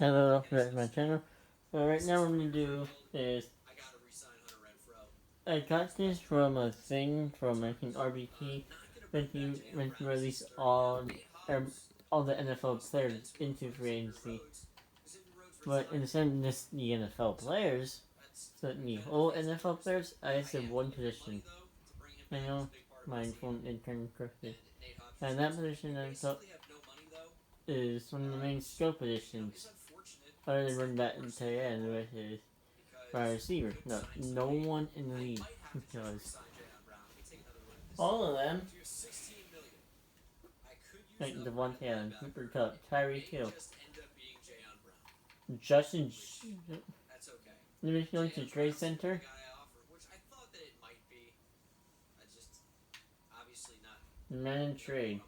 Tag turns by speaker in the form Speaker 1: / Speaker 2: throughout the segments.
Speaker 1: Hello, back to my channel. So right now what I'm gonna do is I got this from a thing from I think RBT when you release all the NFL players into free agency. But instead of just the NFL players, so the whole NFL players, I said one position. I know my phone didn't turn correctly. And that position I thought is one of the main skill positions. Other than running back and tight end, which is wide receiver. No, no one in the league does. All of them, like Devontae Allen, Cooper Kupp, Tyreek Hill, Justin, going to Trade Center. Man in trade.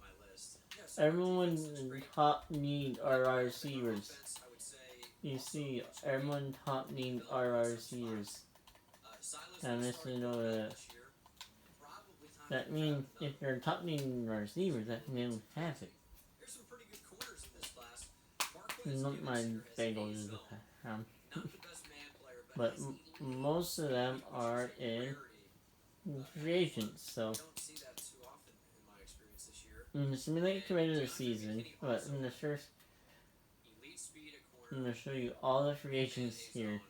Speaker 1: Everyone top need are our receivers. You see, everyone top need are our receivers. And this is that means if you're top needing our receivers, that means they don't have it. Not my bagels is but most of them are in free agents, so in the simulated regular season, but in the first, I'm going to show you all the free agents here.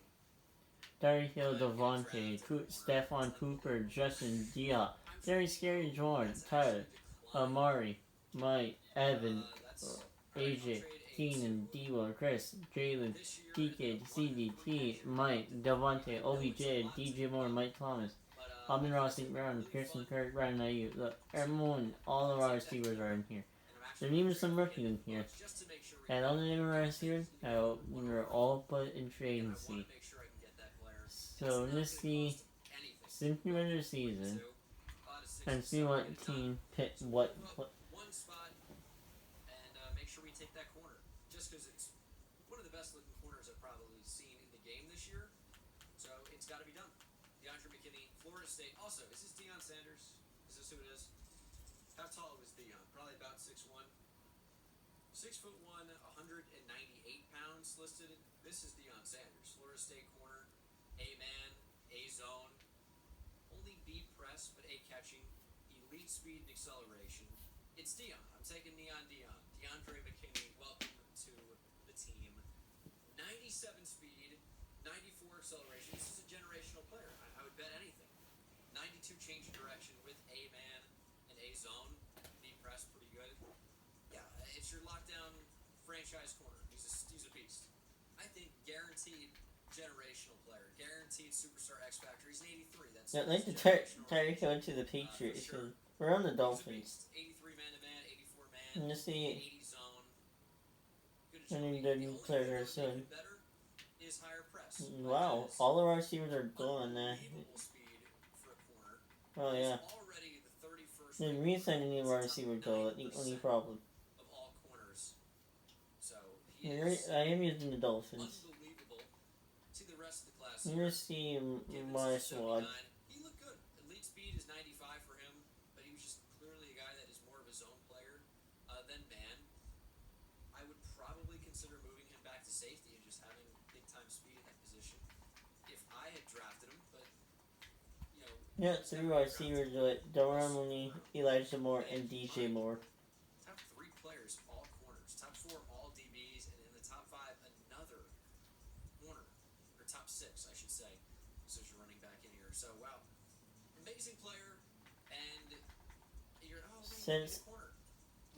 Speaker 1: Tyreek Hill, Devontae, Stephon Cooper, Justin Diop, Darius Scary Jordan, Tyler, Amari, Mike, Evan, AJ, Keenan, Devo, Chris, Jalen, DK, CDT, Mike, Devontae, OBJ, DJ Moore, Mike Thomas, Alvin Ross, St. Brown, Pearson Kirk, Ryan Ayuk. Look, everyone, all of our receivers are in here. There's even some rookies in here. And all the name of our receivers, we were all put in free agency. So let's see, simply regular season, and see what team pick what. Yeah, like the Tyreek Hill to the Patriots. We're on the Dolphins. And you see, I need the new player soon. Wow, all of our receivers are gone now. Oh yeah. The reason any of our receivers go, that's the only problem. I am using the Dolphins. Here's see my squad. Yeah, three wide receivers do it. Delron Mooney, Elijah Moore, and DJ Moore. Since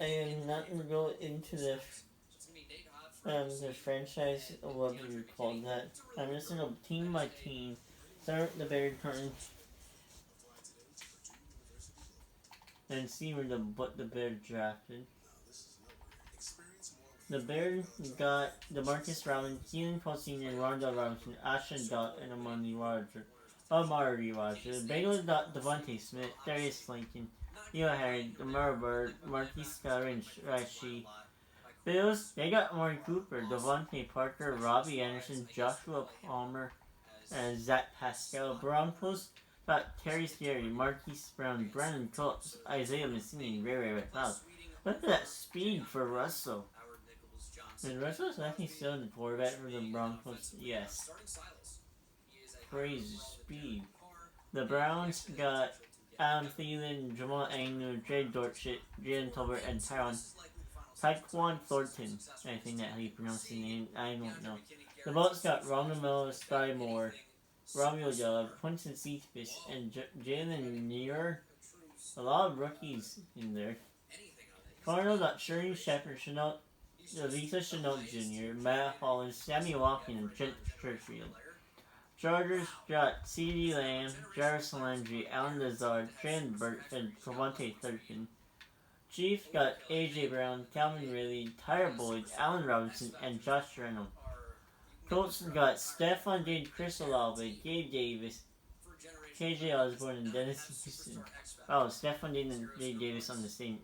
Speaker 1: I am not going to go into the franchise, or whatever you call that, I'm just going to team by team start the Bears turn and see what the Bears drafted. The Bears got DeMarcus Robinson, Keenan Cole Sr., Rondell Robinson, Ashton Dot, and Amari Rogers. The Bengals got Devontae Smith, Darius Lincoln, Leo Harry, Demar Bird, Marquise Scott, and Rashi. Bills, they got Amari Cooper, Devontae Parker, Robbie Anderson, Joshua Palmer, and Zach Pascal. Broncos got Terry Scary, Marquise Brown, Brandon Cooks, Isaiah Messini, and Ray McLeod. Look at that speed for Russell. And Russell's actually still the quarterback for the Broncos. Yes. Crazy speed. The Browns got Adam Thielen, Jamal Agnew, Jay Dortchett, Jalen Tolbert, and Tyquan Thornton. I think that's how you pronounce the name. I don't know. The Bucks got Ronald Miller, Sky Moore, Romeo Dove, Quinton Cephas, and Jalen Neer. A lot of rookies in there. Cardinals got Shirley Shepard, Lisa Chenault Jr., Matt Hollins, Sammy Watkins, and Trent Churchfield. Chargers got C.D. Lamb, Jarvis Landry, Alan Lazard, Trent Burke, and Cavante Thurkin. Chiefs got A.J. Brown, Calvin Ridley, Tyler Boyd, Allen Robinson, and Josh Reynolds. Colts got Stephon Diggs, Chris Olave, Gabe Davis, KJ Osborne, and Dennis Houston. Oh, Stephon Diggs and Gabe Davis on the same,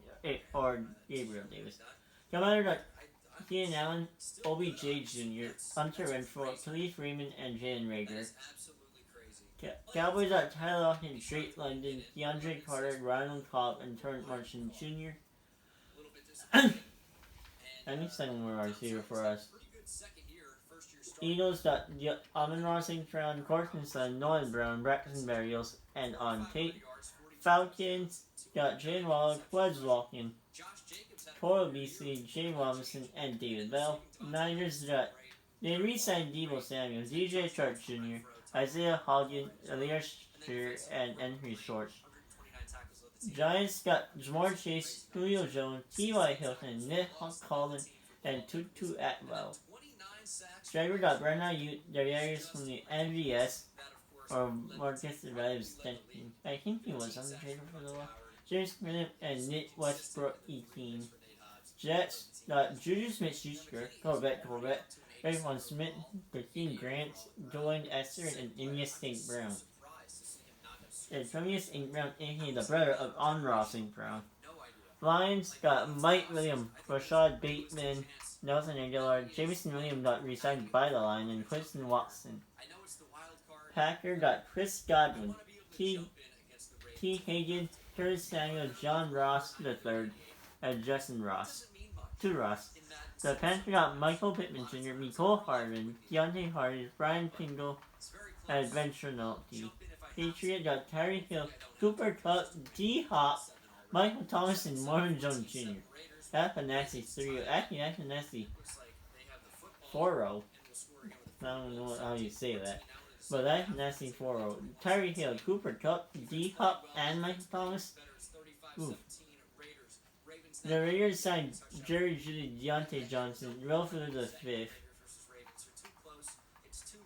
Speaker 1: or Gabriel Davis. Commander got Keenan Allen, OBJ Jr., Hunter Renfrow, Khalif Raymond, and Jalen Rager. Cowboys got Tyler Lockett, Drake London, DeAndre Carter, Ronald Cobb, and Trent Martin Jr. I need second more receiver for us. Eagles got Amon-Ra St. Brown, Cortland Sutton, Nolan Brown, Braxton Berrios, and on tape. Falcons got Jay Waller, Wes Walken, Cole Beasley, Jay Robinson, and David Bell. Niners got they re-signed Deebo Samuel, DJ Sharp Jr., Isaiah Hodgins, Elias Shearer, and Henry Short. Giants got Jamar Chase, Julio Jones, T.Y. Hilton, Nick Collins, and Tutu Atwell. Striker got Brandon Ayuk, Darius from the MVS, or Marcus Reeves. I think he was on the trailer for the while. James Smith and Nick Westbrook 18. Jets got Juju Smith-Schuster, Corvette, Rayvon Smith, Christine Grant, Joanne Esther, and Inius St. Brown. And Inius St. Brown is the brother of Amon-Ra St. Brown. Lions got Mike Williams, Rashad Bateman, Nelson Aguilar, Jameson Williams got re-signed by the line, and Quinton Watson. Packer got Chris Godwin, T. Hagan, Curtis Samuel, John Ross III, and Justin Ross. The Panthers got Michael Pittman Jr., Nicole Hardman, Deontay Hardy, Brian Tingle, and Ben Chernobyl. Patriot got Tyreek Hill, Cooper Kupp, D-Hop, Michael Thomas, and Marvin Jones Jr. That's a nasty 3. Actually, that's a nasty 4-0. I don't know how you say that. But that's a nasty 4-0. Tyreek Hill, Cooper Kupp, D-Hop, and Michael Thomas. Ooh. The Raiders signed Jerry Jeudy, Deontay Johnson, Relford the 5th.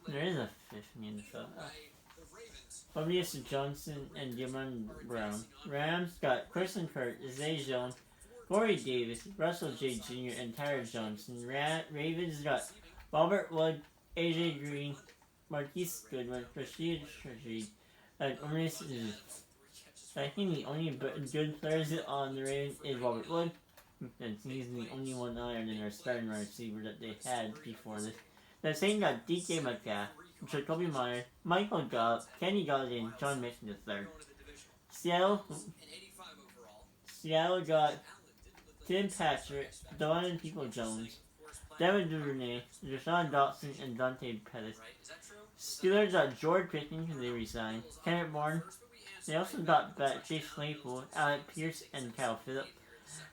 Speaker 1: There is a 5th in the NFL. Tobias Johnson and Jamon Brown. Rams got Christian Kirk, Zay Jones, Corey Davis, Russell J. Jr., and Tyler Johnson. Ravens got Robert Wood, AJ Green, Marquise Goodwin, Rashid Shaheed, and Ernest. I think the only good players on the Ravens is Robert Wood, and he's the only one other than our starting receiver that they had before this. The Saints got DK Metcalf, Jacoby Myers, Michael Gallup, Kenny Galladay, and John Mason III. Seattle got Tim Patrick, Donovan People-Jones, Devin Duvernay, Deshaun Dotson, and Dante Pettis. Steelers got George Pickens because they resigned, Kenneth Bourne. They also got back Chase Claypool, Alec Pierce, and Kyle Phillips.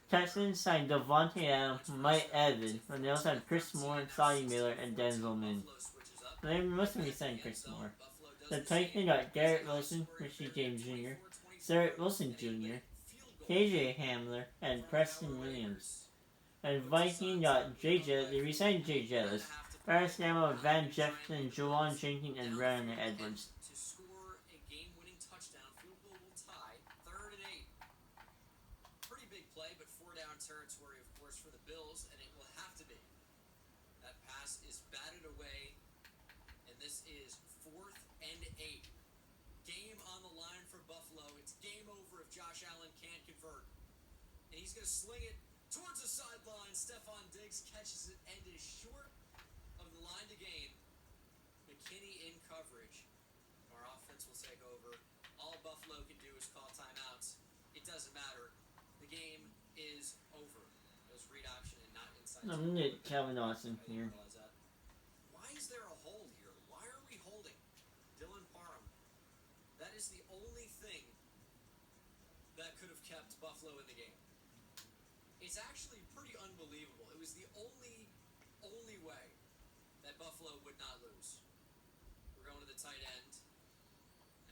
Speaker 1: Texans signed Devontae Adams, Mike Evans, and they also had Chris Moore, Sonny Miller, and Denzel Mims. They must have signed Chris Moore. The Titans got Garrett Wilson, Richie James Jr., Cedric Wilson Jr., KJ Hamler, and Preston Williams. And Viking got Jay Jettis. They re-signed Jay Jettis, Paris Gamma, Van Jefferson, Juwan Jenkins, and Brandon Edwards.
Speaker 2: Territory, of course, for the Bills, and it will have to be. That pass is batted away, and this is 4th and 8. Game on the line for Buffalo. It's game over if Josh Allen can't convert. And he's going to sling it towards the sideline. Stephon Diggs catches it and is short of the line to gain. McKinney in coverage. Our offense will take over. All Buffalo can do is call timeouts. It doesn't matter. The game is over. It was read option and not inside. offside.
Speaker 1: I'm gonna get Calvin Austin
Speaker 2: I didn't
Speaker 1: here.
Speaker 2: realize that. Why is there a hold here? Why are we holding Dylan Parham? That is the only thing that could have kept Buffalo in the game. It's actually pretty unbelievable. It was the only way that Buffalo would not lose. We're going to the tight end,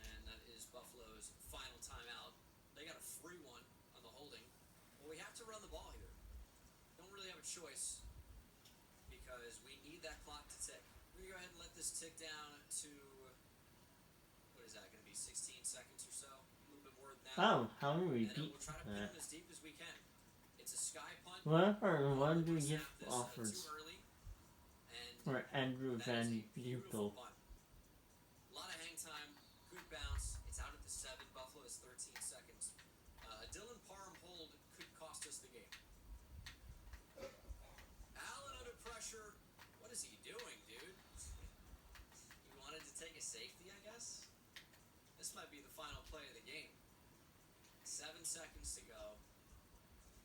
Speaker 2: and that is Buffalo's final timeout. They got a free one on the holding. Well, we have to run the ball here. Don't really have a choice because we need that clock to tick. We're going to go ahead and let this tick down to, what is that going to be, 16 seconds or so? A little bit more than that.
Speaker 1: Oh, how do we
Speaker 2: And then
Speaker 1: beat
Speaker 2: we'll try to pin
Speaker 1: that?
Speaker 2: him as deep as we can. It's a sky punt.
Speaker 1: What do we get
Speaker 2: Snap this,
Speaker 1: offers
Speaker 2: too early, and
Speaker 1: for Andrew
Speaker 2: that is
Speaker 1: Van
Speaker 2: a beautiful
Speaker 1: Butel?
Speaker 2: punt. A lot of hang time, good bounce. It's out at the 7. Buffalo has 13 seconds. Dylan Parham hold could cost us the game. Allen under pressure. What is he doing, dude? He wanted to take a safety, I guess? This might be the final play of the game. 7 seconds to go.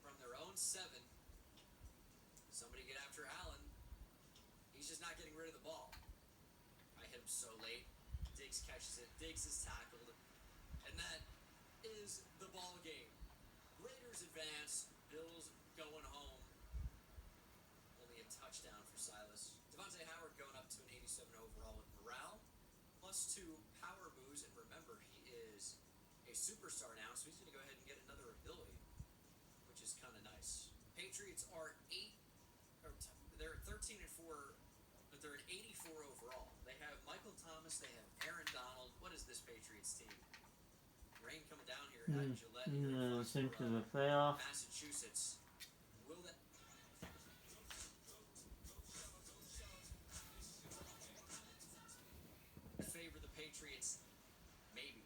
Speaker 2: From their own 7. Somebody get after Allen. He's just not getting rid of the ball. I hit him so late. Diggs catches it. Diggs is tackled. And that is the ball game. Raiders advance. Bills going home. Only a touchdown for Silas. Devontae Howard going up to an 87 overall with morale. +2 power moves. And remember, he is a superstar now, so he's going to go ahead and get another ability, which is kind of nice. Patriots are they're 13-4, but they're at 84 overall. They have Michael Thomas, they have Aaron Donald. What is this Patriots team? Rain coming down here at Gillette.
Speaker 1: Sent to the playoff.
Speaker 2: Massachusetts. Will that favor the Patriots? Maybe.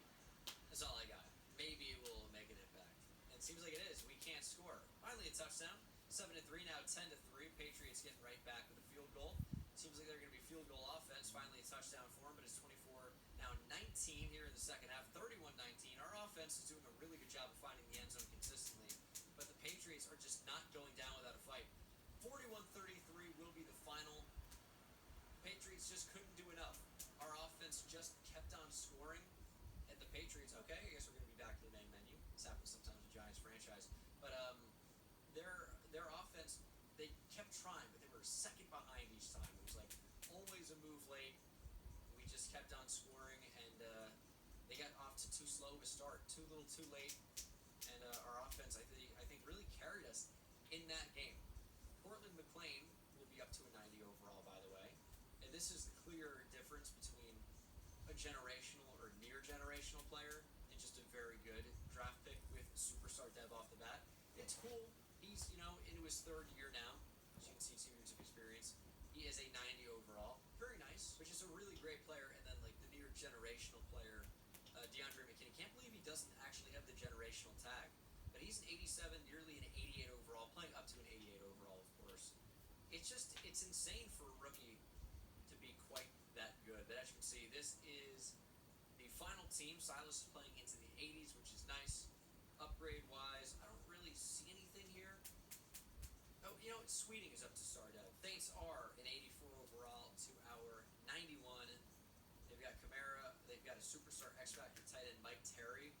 Speaker 2: That's all I got. Maybe it will make an impact. And it seems like it is. We can't score. Finally a touchdown. 7-3, now 10-3. Patriots getting right back with a field goal. Seems like they're going to be field goal offense. Finally a touchdown for them, but it's 24, now 19 here in the second half. 31-19. Our offense is doing a really good job of finding the end zone consistently, but the Patriots are just not going down without a fight. 41-33 will be the final. Patriots just couldn't do enough. Our offense just kept on scoring, and the Patriots, okay, I guess we're going to be back to the main menu. This happens sometimes with Giants franchise. But their offense, they kept trying, but they were second behind each time. It was like always a move late. We just kept on scoring, and they got off to too slow of a start, too little, too late. And our offense, I think, really carried us in that game. Portland McClain will be up to a 90 overall, by the way. And this is the clear difference between a generational or near generational player and just a very good draft pick with superstar dev off the bat. It's cool. He's, into his 3rd year now. As you can see, 2 years of experience. He is a 90 overall. Very nice, which is a really great player. And then, like, the near generational player, DeAndre McKinney. Can't believe he doesn't actually have the generational tag. But he's an 87, nearly an 88 overall, playing up to an 88 overall, of course. It's insane for a rookie to be quite that good. But as you can see, this is the final team. Silas is playing into the 80s, which is nice. Upgrade-wise, I don't really see anything here. Oh, Sweeting is up to star dev. Saints are an 84 overall to our 91. They've got Kamara. They've got a superstar X-Factor tight end, Mike Terry,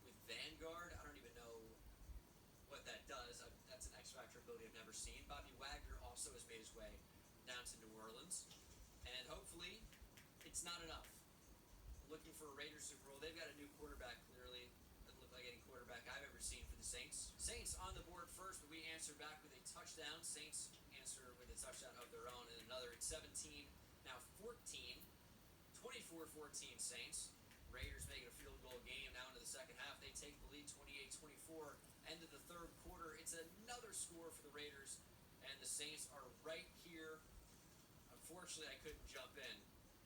Speaker 2: with Vanguard. I don't even know what that does. That's an X-Factor ability I've never seen. Bobby Wagner also has made his way down to New Orleans. And hopefully, it's not enough. Looking for a Raiders Super Bowl. They've got a new quarterback, clearly. Doesn't look like any quarterback I've ever seen for the Saints. Saints on the board first, but we answer back with a touchdown. Saints answer with a touchdown of their own and another. It's 17, now 14. 24-14 Saints. Raiders making a field goal game now into the second half. They take the lead 28-24. End of the 3rd quarter. It's another score for the Raiders, and the Saints are right here. Unfortunately, I couldn't jump in,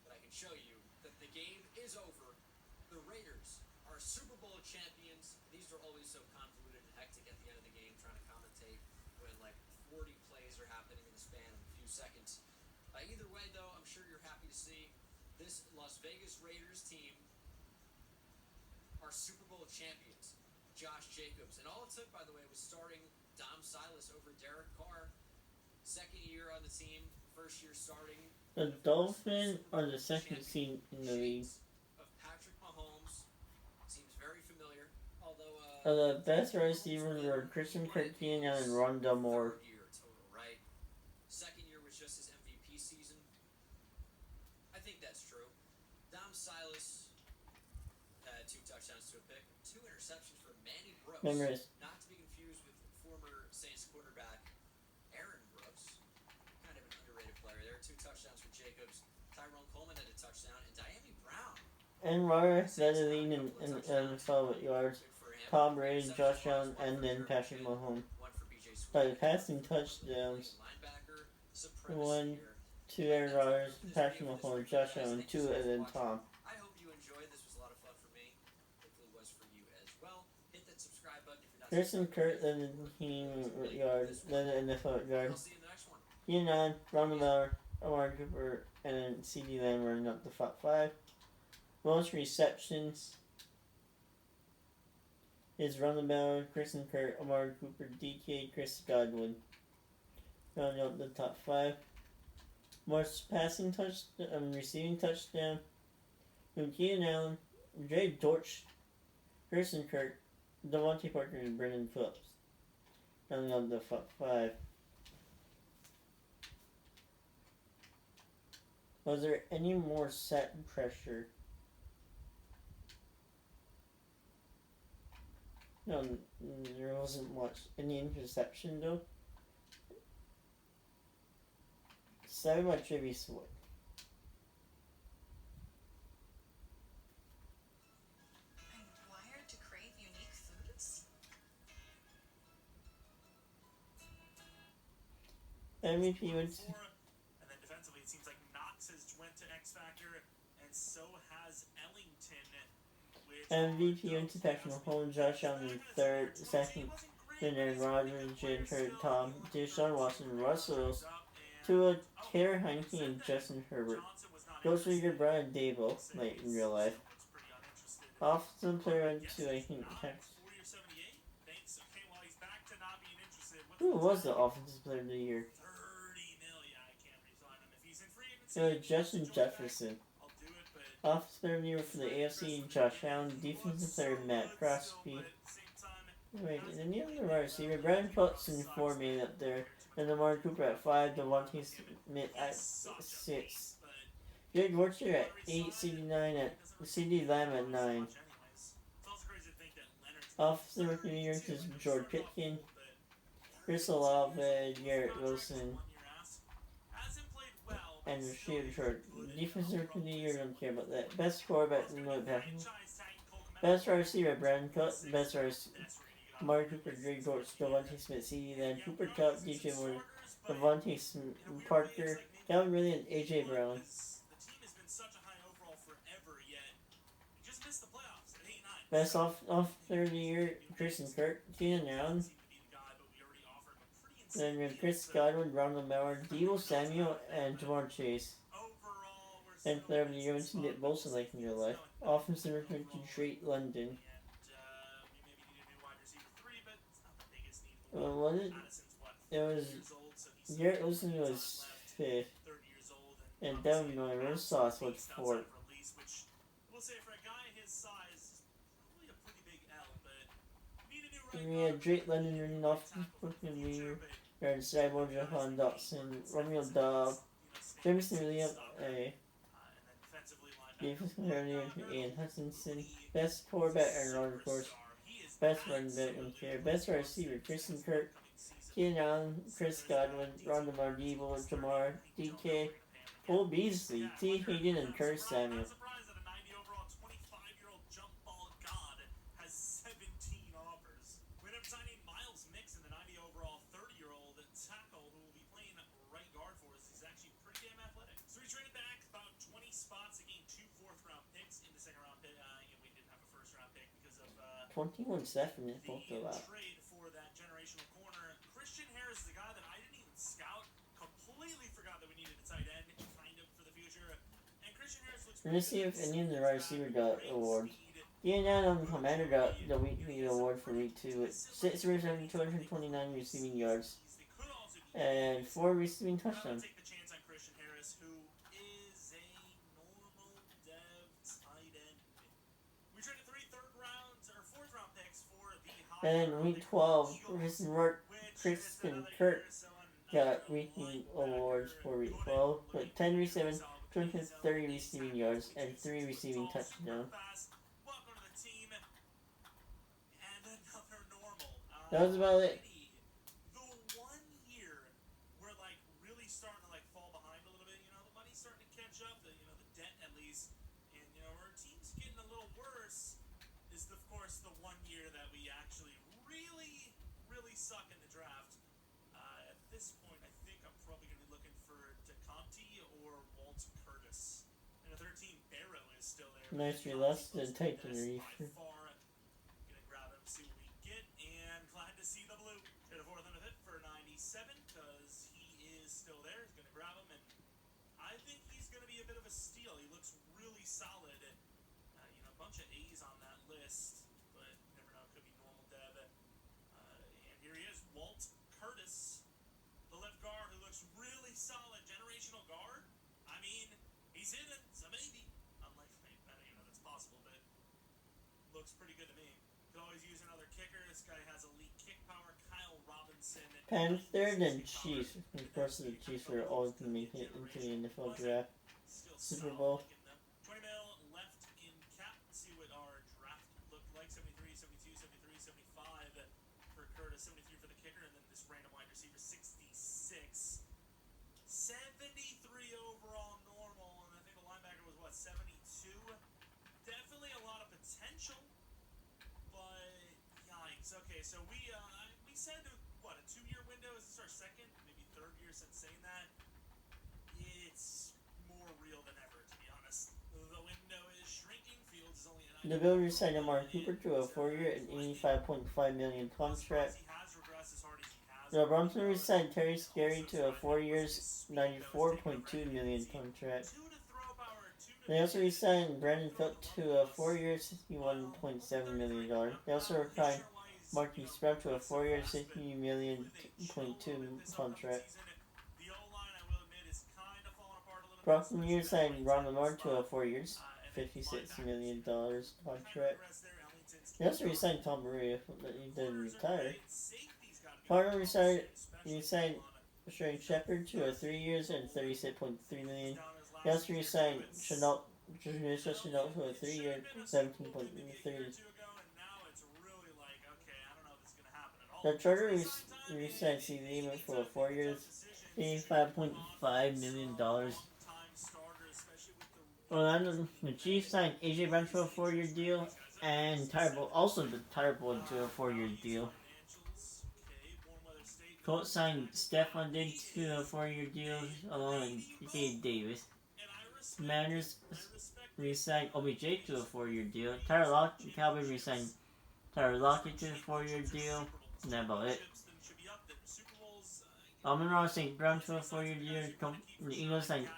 Speaker 2: but I can show you that the game is over. The Raiders are Super Bowl champions. These are always so convoluted and hectic at the end of the game, trying to commentate when like 40 plays are happening in the span of a few seconds. Either way, though, I'm sure you're happy to see this Las Vegas Raiders team are Super Bowl champions. Josh Jacobs. And all it took, by the way, was starting Dom Silas over Derek Carr second year on the team, first year starting.
Speaker 1: The Dolphins are the second seed in the league.
Speaker 2: Of Patrick Mahomes seems very familiar. Although
Speaker 1: The best receivers were Christian Kirk, Keenan Allen, and Rondell Moore.
Speaker 2: third year total, right? Second year was just his MVP season. I think that's true. Dom Silas had 2 touchdowns to a pick, 2 interceptions for Manny Brooks.
Speaker 1: Memories.
Speaker 2: Not to be confused with former Saints quarterback Aaron Brooks. Kind of an underrated player there. 2 touchdowns for Jacobs. Tyrone Coleman had a touchdown, and Diami Brown.
Speaker 1: And Ryder led the league in NFL with yards.
Speaker 2: Good for him.
Speaker 1: Tom Brady, Josh Allen, and then Patrick Mahomes.
Speaker 2: 1 for BJ Sweet.
Speaker 1: By the passing touchdowns,
Speaker 2: Linebacker
Speaker 1: One,
Speaker 2: supremacy here.
Speaker 1: 2 Aaron Rodgers, Patrick Mahomes, Josh Allen, 2 and then Tom.
Speaker 2: I hope you enjoyed. This was a lot of fun for me. Hopefully it was for you as well. Hit that subscribe button if you're not
Speaker 1: Christian
Speaker 2: subscribed.
Speaker 1: Kirk led the team with yards, led the NFL with yards.
Speaker 2: I'll see you in the next one.
Speaker 1: Keenan Allen, Ronald Miller, Amari Cooper, and then CeeDee Lamb running up the top 5. Most receptions is Ronald Miller, Christian Kirk, Amari Cooper, DK, Chris Godwin. Rounding up the top 5. Most passing receiving touchdown from Keenan Allen, Jay Dortch, Christian Kirk, Devontae Parker, and Brendan Phillips. Rounding up the top 5. Was there any more sack pressure? No, there wasn't much. Any interception though? 7 by Travis Swift.
Speaker 3: I'm wired to crave unique foods.
Speaker 1: MVP went to
Speaker 4: And then defensively, it seems like Knox has went to X Factor, and so has Ellington.
Speaker 1: MVP went to Patrick Mahomes, Josh Allen in third, second, then Aaron Rodgers, Jalen Hurts, Tom, Deshaun Watson, Russell, Tua, Taylor Heineke, and Justin Herbert. Ghost Leader Brian Dable, like in real life. Offensive player went to, I think, Texas. Who was the offensive player of the year? It was Justin Jefferson. Offensive player of the year for the AFC, Josh Allen. Defensive player, Matt Crosby. Wait, and then the other wide receiver, Brandon Cooks and 4 made up there. And Amari Cooper at 5, Devontae Smith at 6. Jake Worcester at 8, CeeDee Lamb at 9. Offensive rookie of the year is George Pitkins, Chris Olave, Garrett Wilson, and Rashid Short. Defensive rookie of the year, don't care about that. Best quarterback, Lloyd Packers. Best wide receiver, Brandon Cook. Best wide receiver, Amari Cooper, Drake Dortch, Devontae Smith, CeeDee Lamb, Cooper Kupp, DJ Moore, Devontae Parker, Calvin Ridley, and AJ Brown. Best off player of the year, Christian Kirk, Keenan Allen. Then we have Chris Godwin, Ronald Miller, Deebo Samuel, and Jamar Chase. And player of the year went to Nick Bosa like in real life. Offensive rookie to Drake London. Was it? It was Garrett Wilson was 5th, and Devin Miller Sauce was 4th. And we had Drake London running off the year. Aaron Cyborg, Jahan Dotson, Romeo Dobb, Jameson Williams, defensive player Ian Hutchinson, best quarterback Aaron Rodgers, of course. Best running back in care. Best wide receiver Christian Kirk, Keenan Allen, Chris Godwin, Ronald Debo, Jamar, DK, Cole Beasley, T. Hayden, and Curtis Samuel.
Speaker 4: Pick because of
Speaker 1: 21 definite both of that.
Speaker 4: Trade for that generational corner. Christian Harris is the guy that I didn't even scout. Completely forgot that we needed a tight end, kind of, for the future. And Christian Harris looks.
Speaker 1: We're gonna see if any of the wide receiver got awards. Keenan Allen Commander got the weekly award for week 2 with 6 receptions, 229 receiving yards. and 4 receiving
Speaker 4: I'm gonna
Speaker 1: touchdowns.
Speaker 4: take the chance on Christian Harris, who is a normal dev tight end. We traded 3 third-round or 4th-round picks for the
Speaker 1: And
Speaker 4: high
Speaker 1: week 12, Kristen
Speaker 4: which has been
Speaker 1: and
Speaker 4: another
Speaker 1: Kurt
Speaker 4: year selling
Speaker 1: got weekly awards for week 12 with 10 receiving, 230 receiving yards, and 3 receiving touchdowns.
Speaker 4: Welcome to the team. And another normal.
Speaker 1: That was about it.
Speaker 4: The 1 year we're like really starting to like fall behind a little bit. You know, the money's starting to catch up. The debt at least, and our team's getting a little worse. Is of course the 1 year that we actually really suck in the draft. At this point, I think I'm probably going to be looking for DeConti or Walt Curtis. And the 13 Barrow is still there.
Speaker 1: Nice less than Titan Reef.
Speaker 4: Gonna grab him, see what we get, and glad to see the blue. Trade a 4th and a 5th for 97 because he is still there. He's gonna grab him, and I think he's gonna be a bit of a steal. He looks really solid. A bunch of A's on that list, but you never know. It could be normal dev. And here he is, Walt Curtis, the left guard who looks really solid. Generational guard. I mean, he's in it, so maybe. Unlikely. I don't even know if that's possible, but looks pretty good to me. Could always use another kicker. This guy has elite kick power. Kyle Robinson.
Speaker 1: Panthers and Chiefs. Of course, the Chiefs are always going to make it into the NFL draft. Super Bowl.
Speaker 4: 20 mil left in cap. Let's see what our draft looked like. 73, 72, 73, 75 for Curtis. 73 for the kicker, and then this random wide receiver, 66. 73 overall normal, and I think the linebacker was, 72? Definitely a lot of potential, but yikes. Okay, so we said, a 2-year window? Is this our 2nd, maybe 3rd year since saying that? It's more real than ever, to be honest. The window is shrinking. Fields is only an
Speaker 1: The Bills signed Amari Cooper to a 4-year and $85.5 million contract. The Broncos signed Terry Scary to a 4 years, $94.2 million contract. They also re-signed Brandon Phillips to a 4 years, $61.7 million. They also signed Marquise Brown to a 4 year, $60.2 million contract. Buccaneers signed Ron Lamar to a 4 years, $56 million contract. They also re-signed Tom Brady, but he didn't retire. Cardinals re-signed Sterling Shepard to a 3 years and $36.3 million. They also re-signed Chanel to a 3 year, $17.3. The Chargers re-signed Steve Lehman for 4 years, $85.5 million. Orlando, the Chiefs signed AJ Brown to a 4-year deal, and also the Tyreek to a 4-year deal. Colts signed Stephon Diggs to a 4-year deal along with Gabe Davis. Commanders re-signed OBJ to a 4-year deal. Cowboys re-signed Tyler Lockett to a 4-year deal. And that's about it. Amon-Ra St. Brown to a 4-year deal. The Eagles signed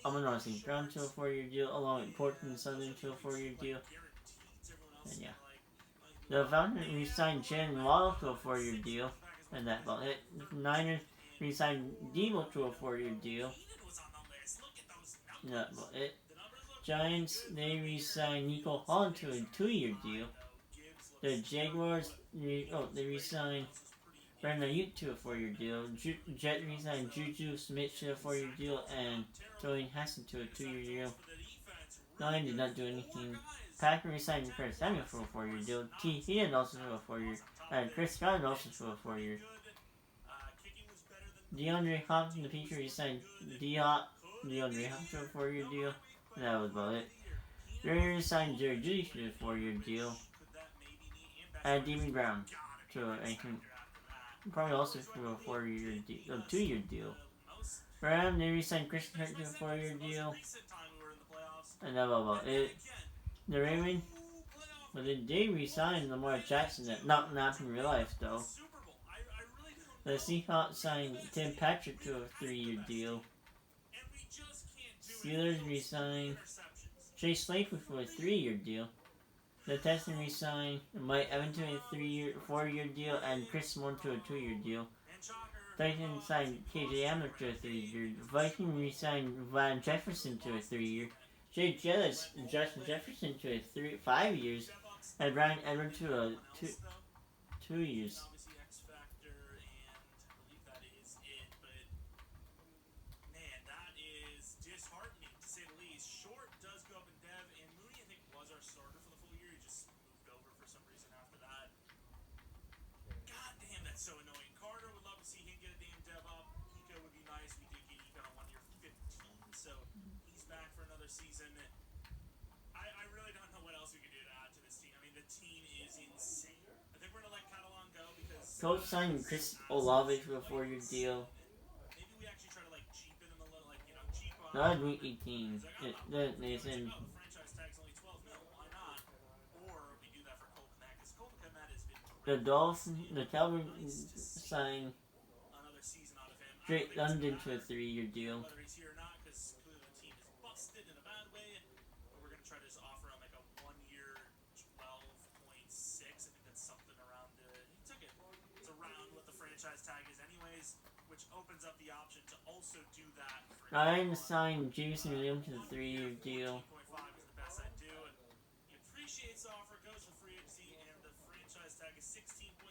Speaker 1: Amon-Ra St. Brown to a 4-year deal along with Portland Southern to a 4-year deal. And yeah. The Falcons re-signed Jalen Waddle to a 4-year deal. And that's about it. The Niners re-signed Debo to a 4-year deal. And that's about it. Giants, they re-signed Nico Holland to a 2-year deal. The Jaguars, they re-signed Brandon Ayuk to a 4-year deal. Jet re-signed Juju Smith to a 4-year deal, and Julian Hassan to a 2-year deal. Lions did not do anything. Packers re-signed Curtis Samuel for a 4-year deal. T. Higgins also to a 4-year, and Chris Scott also to a 4-year. DeAndre Hopkins, the Patriots re-signed DeAndre Hopkins to a 4-year deal. And that was about it. Raiders signed Jerry Jeudy to a 4-year deal. And Damien Brown to probably also to a 4-year deal, 2-year deal. Rams, they re-signed Christian Kirk to a 4-year deal. And that was about it. The Ravens, but they re-signed Lamar Jackson. That not in real life though. The Seahawks signed Tim Patrick to a 3-year deal. Steelers re-signed Chase Claypool for a 3-year deal. The Texans re-signed Mike Evans to a 4-year deal and Chris Moore to a 2-year deal. Vikings signed KJ Hamler to a 3-year. Vikings re-signed Van Jefferson to a 3-year. Jay Jettis and Justin Jefferson to a 5 years. And Ryan Edwards to a 2 years.
Speaker 4: Obviously X Factor, and I believe that is it. But man, that is disheartening to say the least. Short does go up in dev, and Mooney I think was our starter for the full year. He just moved over for some reason after that. God damn, that's so annoying. Carter would love to see him get a damn dev up. Ika would be nice. We did get Ika on 1 year 15, so he's back for another season. I really don't know what else we could do to add to this team. I mean, the team is insane. I think we're gonna let Catalan go because
Speaker 1: Coach signed Chris Olave to a 4-year deal.
Speaker 4: maybe we actually try to like cheapen him a little, like cheap on.
Speaker 1: That would be 18. They said
Speaker 4: The franchise tag's only 12 mil. Why not? Or we do that for Cole Kmet because Cole Kmet has been
Speaker 1: the Dolphins, the Cowboys signed
Speaker 4: another season out of him.
Speaker 1: Drake London to a 3-year deal.
Speaker 4: Whether he's here or not, because clearly the team is busted in a bad way. But we're gonna try to just offer him like a 1 year 12.6. I think that's something around the. He took it. It's around what the franchise tag is, anyways, which opens up the option to also do that.
Speaker 1: Ryan signed Jameson Williams to a 3-year deal.
Speaker 4: 14.5 is the best I do, and he appreciates the offer, goes for free agency, and the franchise tag is 16.2.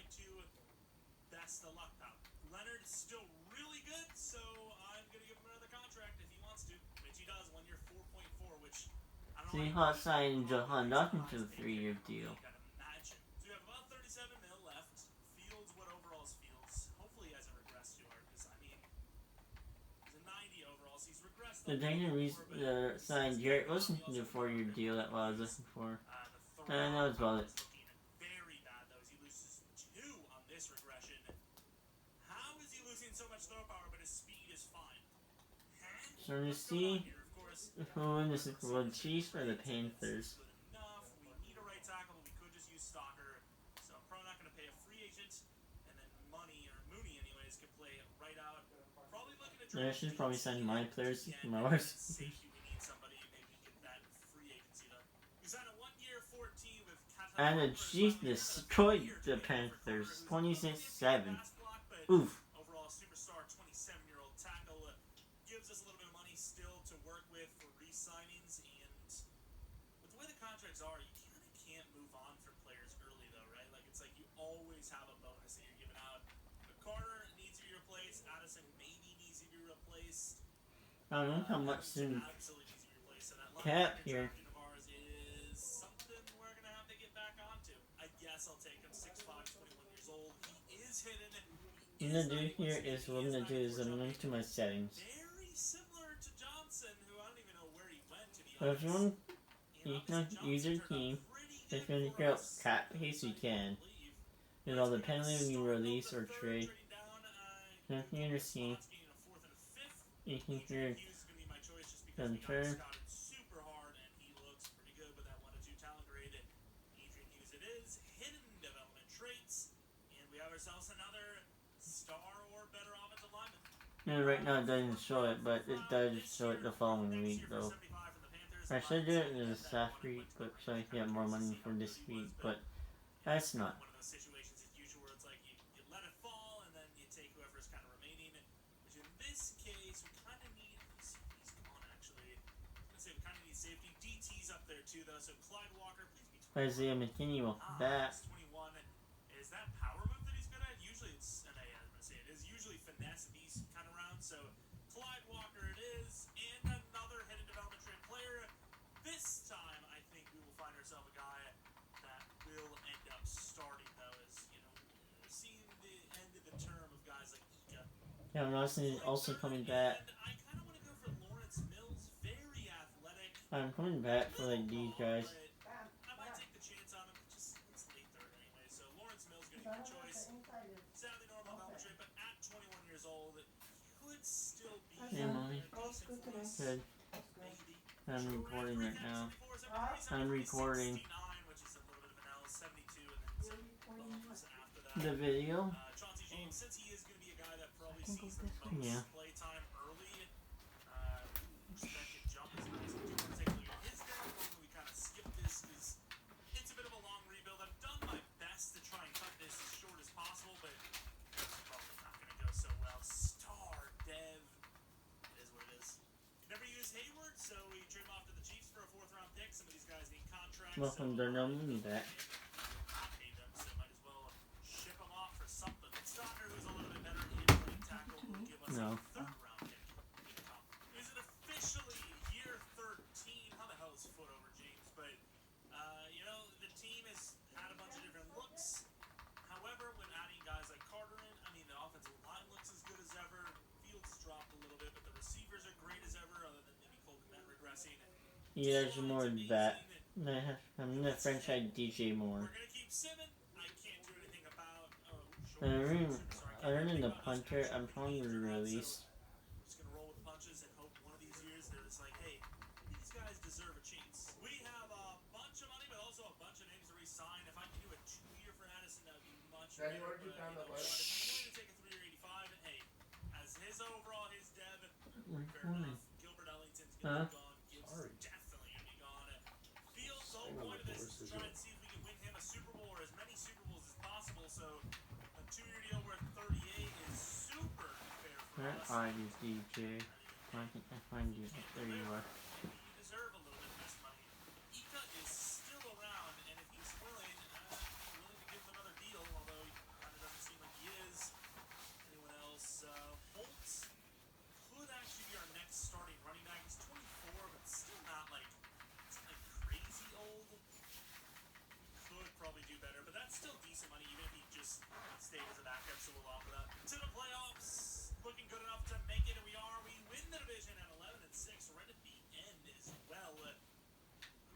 Speaker 4: Best of luck, pal. Leonard is still really good, so I'm gonna give him another contract if he wants to, which he does. 1 year 4.4, which I don't know.
Speaker 1: Seahawks signed Johan Dawkins to a 3-year deal.
Speaker 4: You gotta imagine. So we have about 37 mil left. Fields, what overalls Fields? Hopefully he hasn't regressed too hard, because I mean, he's a 90 overalls. He's regressed.
Speaker 1: The Daniels signed Jarrett Wilson to a 4-year deal. That what I was looking for. And that was about it.
Speaker 4: Very bad though. He loses 2 on this regression. How is he losing so much throw power, but his speed is fine?
Speaker 1: So to see who won this is the Chiefs or the Panthers.
Speaker 4: Enough. We need a right tackle, but we could just use Stalker. So I'm probably not going to pay a free agent, and then Money or Mooney, anyways, can play right out. Probably looking to
Speaker 1: I should probably sign my players to my worst.
Speaker 4: Safety, we need somebody. Maybe we get that free agency done. We signed a 1 year 14 with Catalan.
Speaker 1: And the Chiefs destroyed the Panthers 26-7. Oof.
Speaker 4: Overall superstar, 27-year-old tackle, gives us a little bit of money still to work with for re-signings, and with the way the contracts are, you kind of can't move on from players early though, right? Like it's like you always have a bonus that you're giving out. But Carter needs to be replaced. Addison maybe needs to be replaced.
Speaker 1: I don't know how much soon
Speaker 4: Absolutely needs to be replaced. So that
Speaker 1: Cap
Speaker 4: linebacker
Speaker 1: here.
Speaker 4: drafting of ours is something we're gonna have to get back onto. I guess I'll take him. 6'5", 21 years old. He is hidden.
Speaker 1: What I'm gonna do here is what I'm gonna do is I'm gonna link to my settings.
Speaker 4: Very similar to Johnson, who I don't even know where he went to be
Speaker 1: So if you
Speaker 4: honest.
Speaker 1: want to use your team, if you want to get out cap pace, you can. It all depends on when you release or trade. If you understand, you can hear the turn.
Speaker 4: Super hard, and he looks pretty good with that 1 to 2 talent grade. Adrian Hughes it is. Hidden development traits, and we have ourselves another star or better offensive lineman.
Speaker 1: Yeah, right now it doesn't show it, but it does show it the following week though. I should do it in the last week, but so I can get more money for this week, but that's not.
Speaker 4: One of those situations as usual where it's like you let it fall and then you take whoever's kind of remaining. Which in this case, we kind of need. He's gone actually. I was gonna say we kind of need safety. DT's up there too though, so Clyde Walker, please be 20.
Speaker 1: Isaiah McKinney will back.
Speaker 4: He's 21. Is that power move that he's good at? Usually it's, and I was gonna say it is usually finesse in these kind of rounds. So Clyde Walker it is, and another hidden development trait player. This time, I think we will find ourselves a guy that will end up starting, though, as, you know, seeing the end of the term of guys like Ika.
Speaker 1: Kevin Austin is also coming back.
Speaker 4: And I kind of want to go for Lawrence Mills, very athletic.
Speaker 1: I'm coming back for like these guys.
Speaker 4: I might take the chance on him, but just it's late third anyway. So Lawrence Mills going to be my choice. Sadly, normal development trait, but at 21 years old, he could still be
Speaker 1: Hey, Mommy.
Speaker 4: decent for us.
Speaker 1: Good.
Speaker 4: Maybe.
Speaker 1: I'm recording right now. I'm recording the video.
Speaker 4: Chauncey James, since he is going to be a guy that probably sees the most
Speaker 1: Yeah.
Speaker 4: play time early, expected jump is nice. We do want to take a look at his down. We kind of skip this because it's a bit of a long rebuild. I've done my best to try and cut this as short as possible, but it's probably not going to go so well. Hayward, so we trade him off to the Chiefs for a 4th-round pick. Some of these guys need contracts.
Speaker 1: Welcome
Speaker 4: so,
Speaker 1: to no money back.
Speaker 4: pay them, so might as well ship them off for something. Stocker, who's a little bit better in playing tackle, will give us
Speaker 1: No.
Speaker 4: a 3rd-round pick. Is it officially year 13? How the hell is foot over James? But, you know, the team has had a bunch of different looks. However, when adding guys like Carter in, I mean, the offensive line looks as good as ever. Fields dropped a little bit, but the receivers are great as ever, other than maybe Cole Kmet regressing.
Speaker 1: Yeah, there's more than that. I'm gonna franchise DJ Moore.
Speaker 4: We're gonna keep Simmons. I can't do anything about.
Speaker 1: Other than the punter, I'm probably gonna release.
Speaker 4: We're just gonna roll with the punches and hope one of these years they're just like, hey, these guys deserve a chance. We have a bunch of money, but also a bunch of names to re-sign. If I can do a 2-year for Addison, that would be much better.
Speaker 5: Danny, where'd you
Speaker 4: But,
Speaker 5: find that
Speaker 4: know
Speaker 5: light?
Speaker 4: what, if you wanted to take a 3-year 85, and hey, as his overall, his dev, fair enough. Gilbert Ellington's gonna be gone. Gibbs
Speaker 5: Sorry.
Speaker 4: is definitely gonna be gone. Fields, the
Speaker 5: Hang
Speaker 4: whole
Speaker 5: on,
Speaker 4: point of this
Speaker 5: horse
Speaker 4: is
Speaker 5: is
Speaker 4: try
Speaker 5: it?
Speaker 4: and see if we can win him a Super Bowl or as many Super Bowls as possible. So a 2-year deal worth 38 is super fair for
Speaker 1: Where
Speaker 4: us.
Speaker 1: are you, DJ? I think I find you. There you are.
Speaker 4: You deserve a little bit of this money. Ika is still around, and if he's willing to give him another deal, although he kind of doesn't seem like he is. Anyone else? Holtz could actually be our next starting running back. He's 24, but still not like crazy old. Could probably do better, but that's still decent money, even if he just stayed as a backup. So we'll offer that to the playoffs. Looking good enough to make it, and we are. We win the division at 11-6, right at the end as well. Let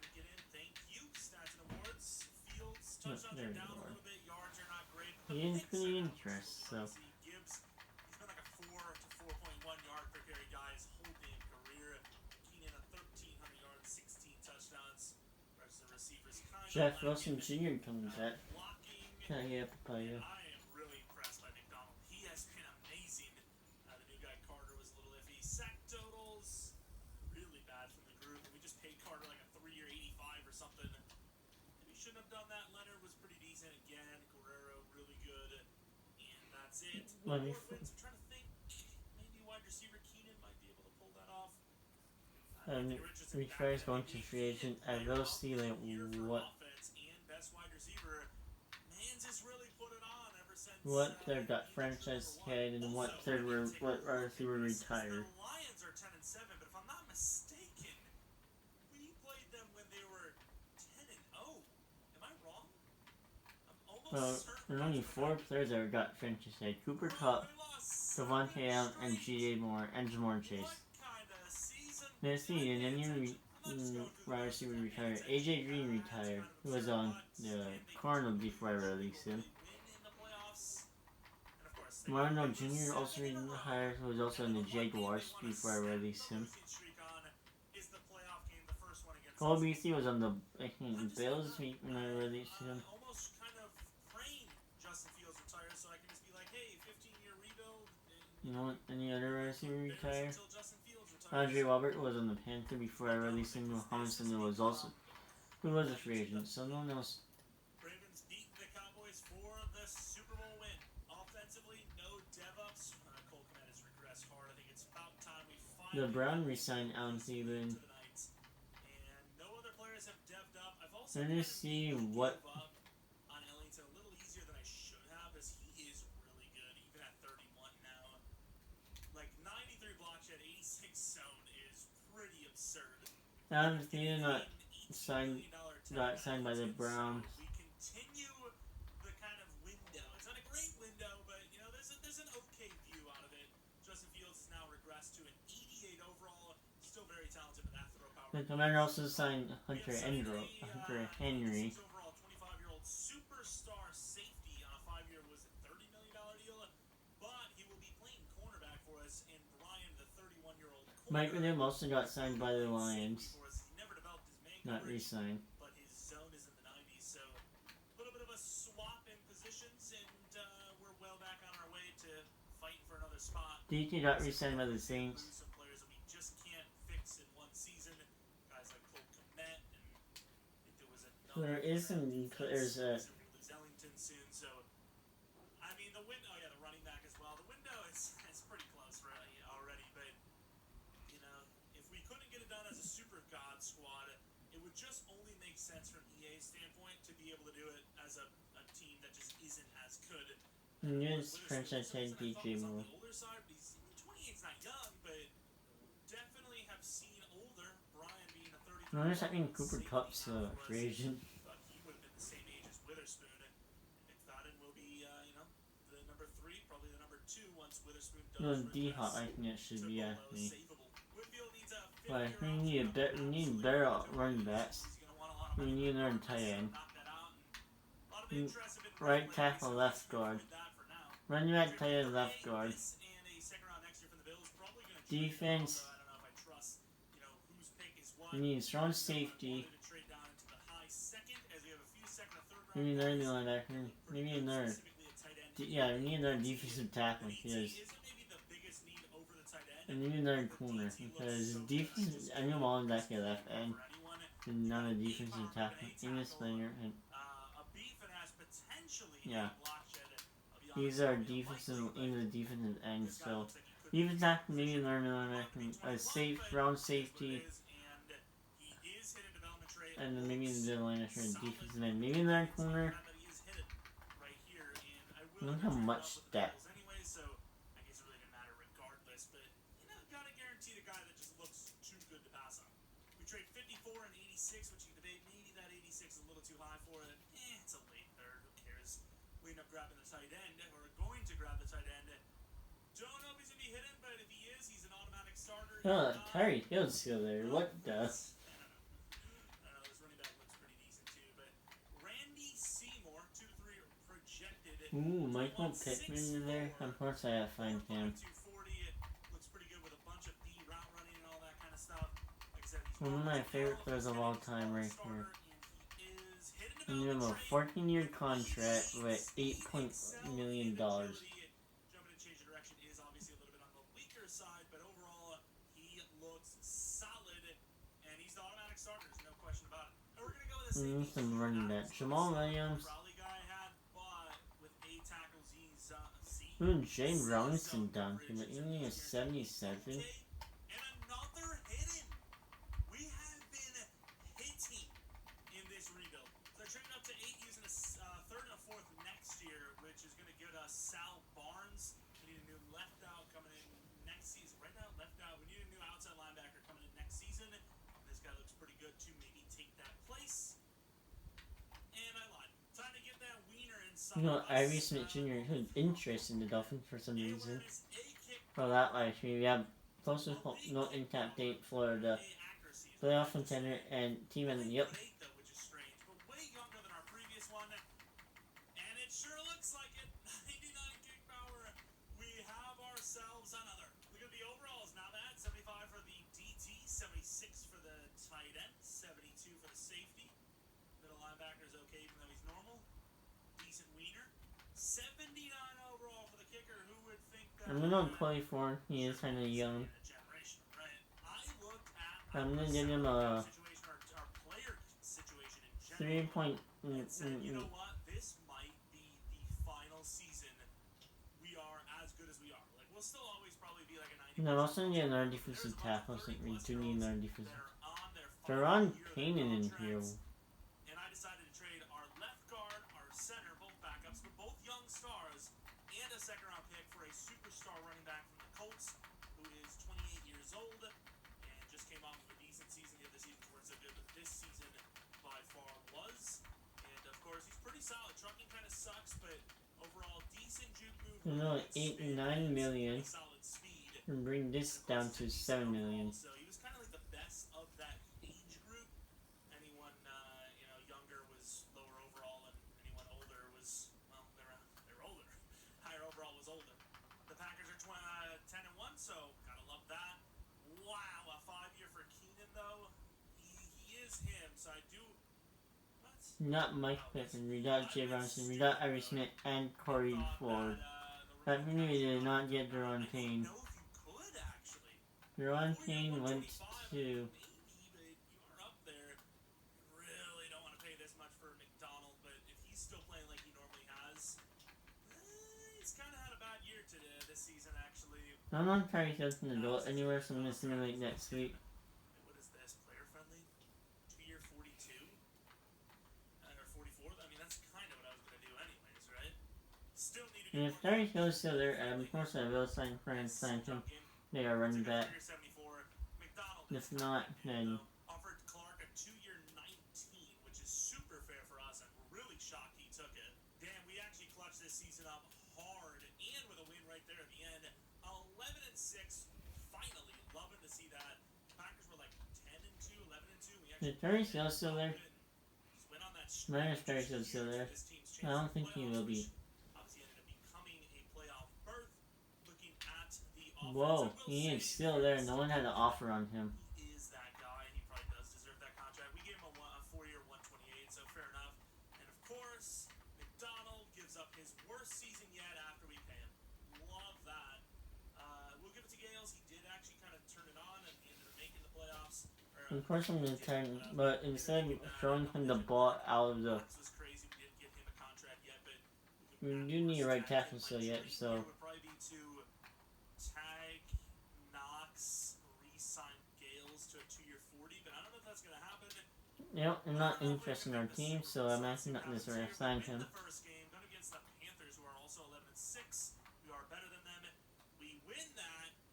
Speaker 4: me get in. Thank you. Stats and awards. Fields touchdowns
Speaker 1: there
Speaker 4: are
Speaker 1: you
Speaker 4: down a
Speaker 1: are.
Speaker 4: little bit. Yards are not great.
Speaker 1: He didn't put any interest, so.
Speaker 4: Gibbs, he's been like a 4 to 4.1 yard per carry guy his whole damn career. Keenan, 1,300 yards, 16 touchdowns. Rest of the receivers kind
Speaker 1: Jeff
Speaker 4: of
Speaker 1: Wilson Jr. comes back.
Speaker 4: blocking.
Speaker 1: Can I get a papaya?
Speaker 4: I am really impressed by McDonald. He has been amazing. The new guy Carter was a little iffy. Sack totals, really bad from the group. We just paid Carter like a 3-year 85 or something. Maybe shouldn't have done that. Leonard was pretty decent again. Guerrero really good. And that's it.
Speaker 1: Let me
Speaker 4: More wins. I'm trying to think. Maybe wide receiver Keenan might be able to pull that off.
Speaker 1: Retires going to free agent. I will see like what third got franchise head and what receiver retired.
Speaker 4: The Lions are 10-7, but if I'm not mistaken, we played them when they were 10-0. Am I wrong? I'm
Speaker 1: Well,
Speaker 4: almost certain.
Speaker 1: there's only 4 players that got franchise head: Cooper Kupp, Devontae Allen, and J.J. Moore, and Jamar Chase. This season, any wide receiver retired. AJ Green retired. He was on the Cardinals before I released him. Marino Jr. also retired. He was also on the Jaguars before I released him. Cole Beasley was on the Bills when I released him.
Speaker 4: Almost kind of praying Justin Fields retires so I can just be like, hey, 15-year rebuild.
Speaker 1: You know what? Any other receiver retired?
Speaker 4: Until Justin Fields retires.
Speaker 1: Andre Robert was on the Panther before I released him. Thompson was also who was a free agent. So no one else.
Speaker 4: Ravens beat the Cowboys for the Super Bowl win. Offensively, no dev-ups. Cole Kmet has regressed hard. I think it's about time we finally
Speaker 1: The Brown re-signed Alan Thielen.
Speaker 4: And no other players have dev'd up. I've also
Speaker 1: Let me see what.
Speaker 4: gave up on Ellington a little easier than I should have, as he is really good, even at 31 now. Like 93 block shed, 86 zone is pretty absurd.
Speaker 1: Alan Thielen got signed by the Browns.
Speaker 4: We continue the kind of window. It's not a great window, but you know there's an okay view out of it. Justin Fields has now regressed to an 88 overall. Still very talented with that throw power.
Speaker 1: The Commander also signed Hunter Henry.
Speaker 4: Overall, 25-year-old superstar safety on a 5-year was a $30 million deal, but he will be playing cornerback for us. And Brian, the 31-year-old
Speaker 1: Mike Williams also got signed by the Lions.
Speaker 4: he never developed his main
Speaker 1: Not
Speaker 4: coverage,
Speaker 1: re-signed.
Speaker 4: but his zone is in the 90s. So a little bit of a swap in positions, and we're well back on our way to fighting for another spot.
Speaker 1: DT got re-signed by the Saints.
Speaker 4: Some players that we just can't fix in one season. Guys like Cole Kmet, and I think there was
Speaker 1: There is some players that.
Speaker 4: lose Ellington soon. So I mean the window. Oh yeah, the running back as well. The window is pretty close already. But you know, if we couldn't get a would just only make sense from EA's standpoint to be able to do it as a team that just isn't as good.
Speaker 1: Yes, Princess Head DJ
Speaker 4: on
Speaker 1: more.
Speaker 4: the older side, but he's 28's not young, but definitely have seen older. Brian being a 33.
Speaker 1: Notice that mean Cooper Cup's a free agent.
Speaker 4: Thought he would have been the same age as Witherspoon. McFadden will be, the number 3, probably the number 2 once Witherspoon does.
Speaker 1: No, D-Hop, I think it should be me.
Speaker 4: Whitfield needs a
Speaker 1: But we need better running backs. We need another tight end. Right tackle, left guard. Running back, tight end, left guard. Defense. We need strong safety. Maybe another linebacker. Maybe another. Yeah, we need another defensive tackle because. And we need another corner because defense. I know all back at left end. And not a defensive tackle. English Slinger and. Yeah. These are defensive in the defensive end, so defensive tackle, maybe learn a safe round safety, and then maybe the linebacker and defensive end, maybe learn corner. Look how much depth. We trade 54 and 86, which you can debate. Maybe that 86 is a little too high for it. It's a late third. Who cares? We end up grabbing the tight end. We're going to grab the tight end. Don't know if he's going to be hidden, but if he is, he's an automatic starter. Oh, Tyreek Hill's still there. What the?
Speaker 4: I don't know. This running back looks pretty decent too. But Randy Seymour, 2-3 projected.
Speaker 1: Ooh, Michael Pittman in there. Of course I have to find him.
Speaker 4: 240. Looks pretty good with a bunch of D route running and all that kind of stuff. Like I said, he's
Speaker 1: One of my favorite players of all time right here. And you have a 14-year contract with $8 million.
Speaker 4: Jumping and change direction is obviously a little bit on the weaker side, but overall he looks solid, and he's the automatic starter. There's no question about it. And we're gonna go with the safety.
Speaker 1: Some running back. Jamal Williams. Ooh, Jay Robinson dunking, but only a 77. Sal Barnes. We need a new left out coming in next season. Right now, left out. We need a new outside linebacker coming in next season. And this guy looks pretty good to maybe take that place. And I lied. Time to get that wiener inside. You know, Ivy Smith Jr. had interest in the Dolphins for some reason. Well, that life, we have closest no in-cap date, Florida. Playoff contender and team in, yep. I'm gonna play for him. He is kind of young. I'm gonna give him a 3 point.
Speaker 4: You know what? This might be the final season. We are as good as we are. Like we'll still always probably be like a 90.
Speaker 1: No, I'm also gonna get another defensive tackle. So we do need another defensive. Deron Payne in here.
Speaker 4: And I decided to trade our left guard, our center, both backups, but both young stars, and a second-round pick for a superstar running back from the Colts, who is 28 years old and just came off of a decent season. The other seasons weren't so good, but this season by far was. And of course, he's pretty solid. Trucking kind of sucks, but overall decent juke move.
Speaker 1: You know, 8 and 9 million.
Speaker 4: Solid speed.
Speaker 1: And bring this down to 7 million.
Speaker 4: So he was kind of like the best of that age group. Anyone younger was lower overall, and anyone older was they're older. Higher overall was older. The Packers are 10-1, so gotta love that. Wow, a 5-year for Keenan though. He is him, so I do.
Speaker 1: Not Mike Pittman, we got Jay Robinson, we got Ivy Smith, and Corey Ford. That means we did not get Deron Payne. Deron Payne went to. I'm on Tyreek Hill in the door anywhere, so I'm gonna simulate next week.
Speaker 4: What is this? Player friendly? 2-year, $40,000.
Speaker 1: And if Terry Hill's still there, of course I will sign him. They are running back. If not, then
Speaker 4: offered Clark a 2-year $19, which is super fair for us. I'm really shocked he took it. Damn, we actually clutched this season up hard and with a win right there at the end. 11-6, finally. Loving to see that. Packers were like 10-2, 11-2.
Speaker 1: Is Terry Hill still there? Minus Terry Hill's still there. I don't think he will be. Whoa, he is still there. No one had an offer on him.
Speaker 4: He is that guy, and he probably does deserve that contract. We gave him a 4-year, $128, so fair enough. And of course, McDonald gives up his worst season yet after we pay him. Love that. We'll give it to Gales. He did actually kind of turn it on, and he ended up making the playoffs.
Speaker 1: Of course I'm gonna turn, but instead of throwing him the ball out of the... We do need a right tackle still yet, so... Yep, I'm not interested in our team, so I'm actually not going to sign him.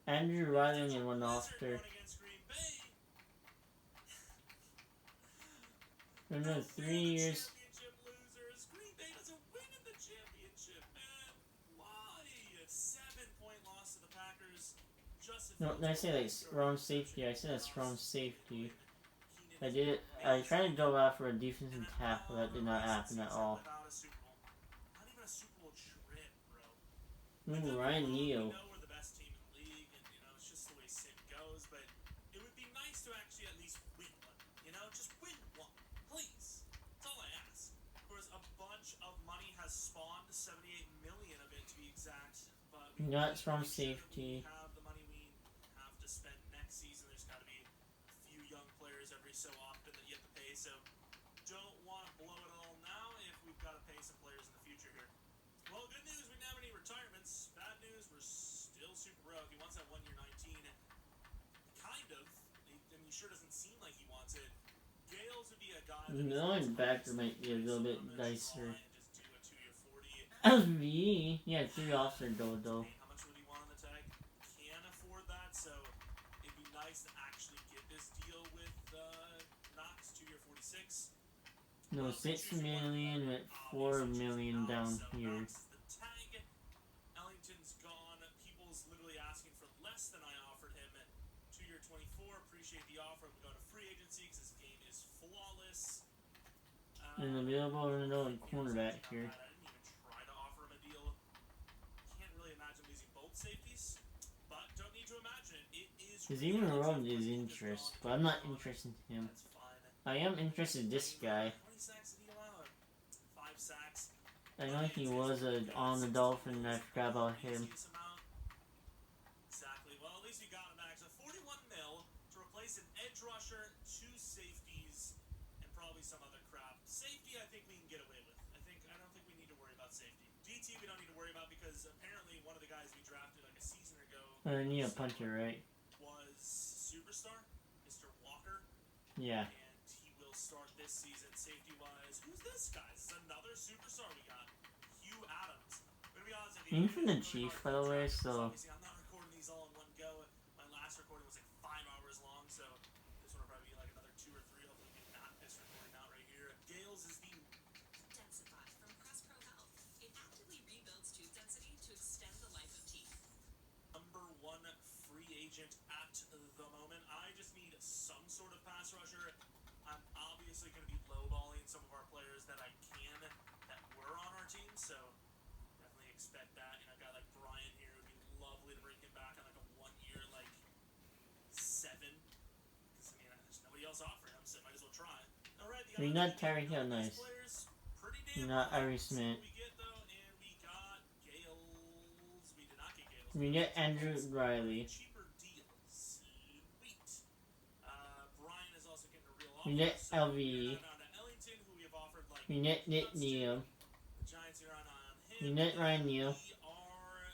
Speaker 1: Andrew Riley and one after. For another 3 years.
Speaker 4: Green Bay doesn't win in the championship, man. Why? 7-point loss to the Packers.
Speaker 1: No, I say like strong safety. I said a strong safety. I did it. I tried to go out for a defensive tackle. That did not happen at all.
Speaker 4: Not even a Super Bowl trip, bro.
Speaker 1: Ooh, Ryan Neal.
Speaker 4: We know we're the best team in the league, and it's just the way Sid goes. But it would be nice to actually at least win one. Just win one, please. That's all I ask. Of course, a bunch of money has spawned, 78 million of it to be exact. But we
Speaker 1: not strong safety.
Speaker 4: Have the money we have to spend next season. There's got to be a few young players every so often that you have to pay. So don't want to blow it all now if we've got to pay some players in the future here. Well, good news, we didn't have any retirements. Bad news, we're still super broke. He wants that 1-year 19. Kind of. He sure doesn't seem like he wants it. Gales would be a guy that...
Speaker 1: No, in backer might be a little bit nicer.
Speaker 4: Just do a 2-year 40.
Speaker 1: LV! Yeah, 3 officer though.
Speaker 4: How much would he want on the tag? Can't afford that, so it'd be nice to actually get this deal with Knox, 2-year 46.
Speaker 1: No, 6 million with 4 million down here.
Speaker 4: Ellington's gone. People's literally asking for less than I offered him at 2-year 24. Appreciate the offer. We go to free agency because his game is flawless.
Speaker 1: And available Ronaldo and cornerback here.
Speaker 4: I didn't even try to offer him a deal. Can't really imagine losing both safeties, but don't need to imagine it. It is.
Speaker 1: Because even Ronaldo is interest, but I'm not interested in him.
Speaker 4: That's fine.
Speaker 1: I am interested in this guy.
Speaker 4: 20 sacks did he allow? 5 sacks.
Speaker 1: I know he was on the Dolphin, and I forgot about him.
Speaker 4: Exactly. Well, at least we got him back. So 41 mil to replace an edge rusher, 2 safeties, and probably some other crap. Safety, I think we can get away with. I don't think we need to worry about safety. DT, we don't need to worry about because apparently one of the guys we drafted like a season ago.
Speaker 1: I need a punter, right?
Speaker 4: Was superstar, Mr. Walker.
Speaker 1: Yeah.
Speaker 4: And he will start this season safety-wise. Who's this guy? This is another superstar we got. Hugh Adams. I'm gonna be honest with you.
Speaker 1: He's from the Chiefs, by the way, so...
Speaker 4: Obviously, I'm not recording these all in one go. My last recording was like 5 hours long, so this one will probably be like another 2 or 3. Hopefully we not this recording out right here. Gales is the...
Speaker 3: Densify from Crest Pro Health. It actively rebuilds tooth density to extend the life of teeth.
Speaker 4: #1 free agent at the moment. I just need some sort of pass rusher. I'm obviously going to be lowballing some of our players that I can that were on our team, so definitely expect that. A guy like Brian here would be lovely to bring him back on like a 1-year, like 7. Because there's nobody else offering him, so might as well try. Alright,
Speaker 1: You're not Terry Hill, nice. You're not Iris Smith.
Speaker 4: We get though, and we got Gales. We did not get Gales.
Speaker 1: We get Andrew Riley.
Speaker 4: Cheaper deal. Sweet. Brian is also getting a real offer.
Speaker 1: We get LV.
Speaker 4: Ellington, who we have offered like
Speaker 1: We get Nick Neal.
Speaker 4: the Giants are on him.
Speaker 1: We get Ryan Neal.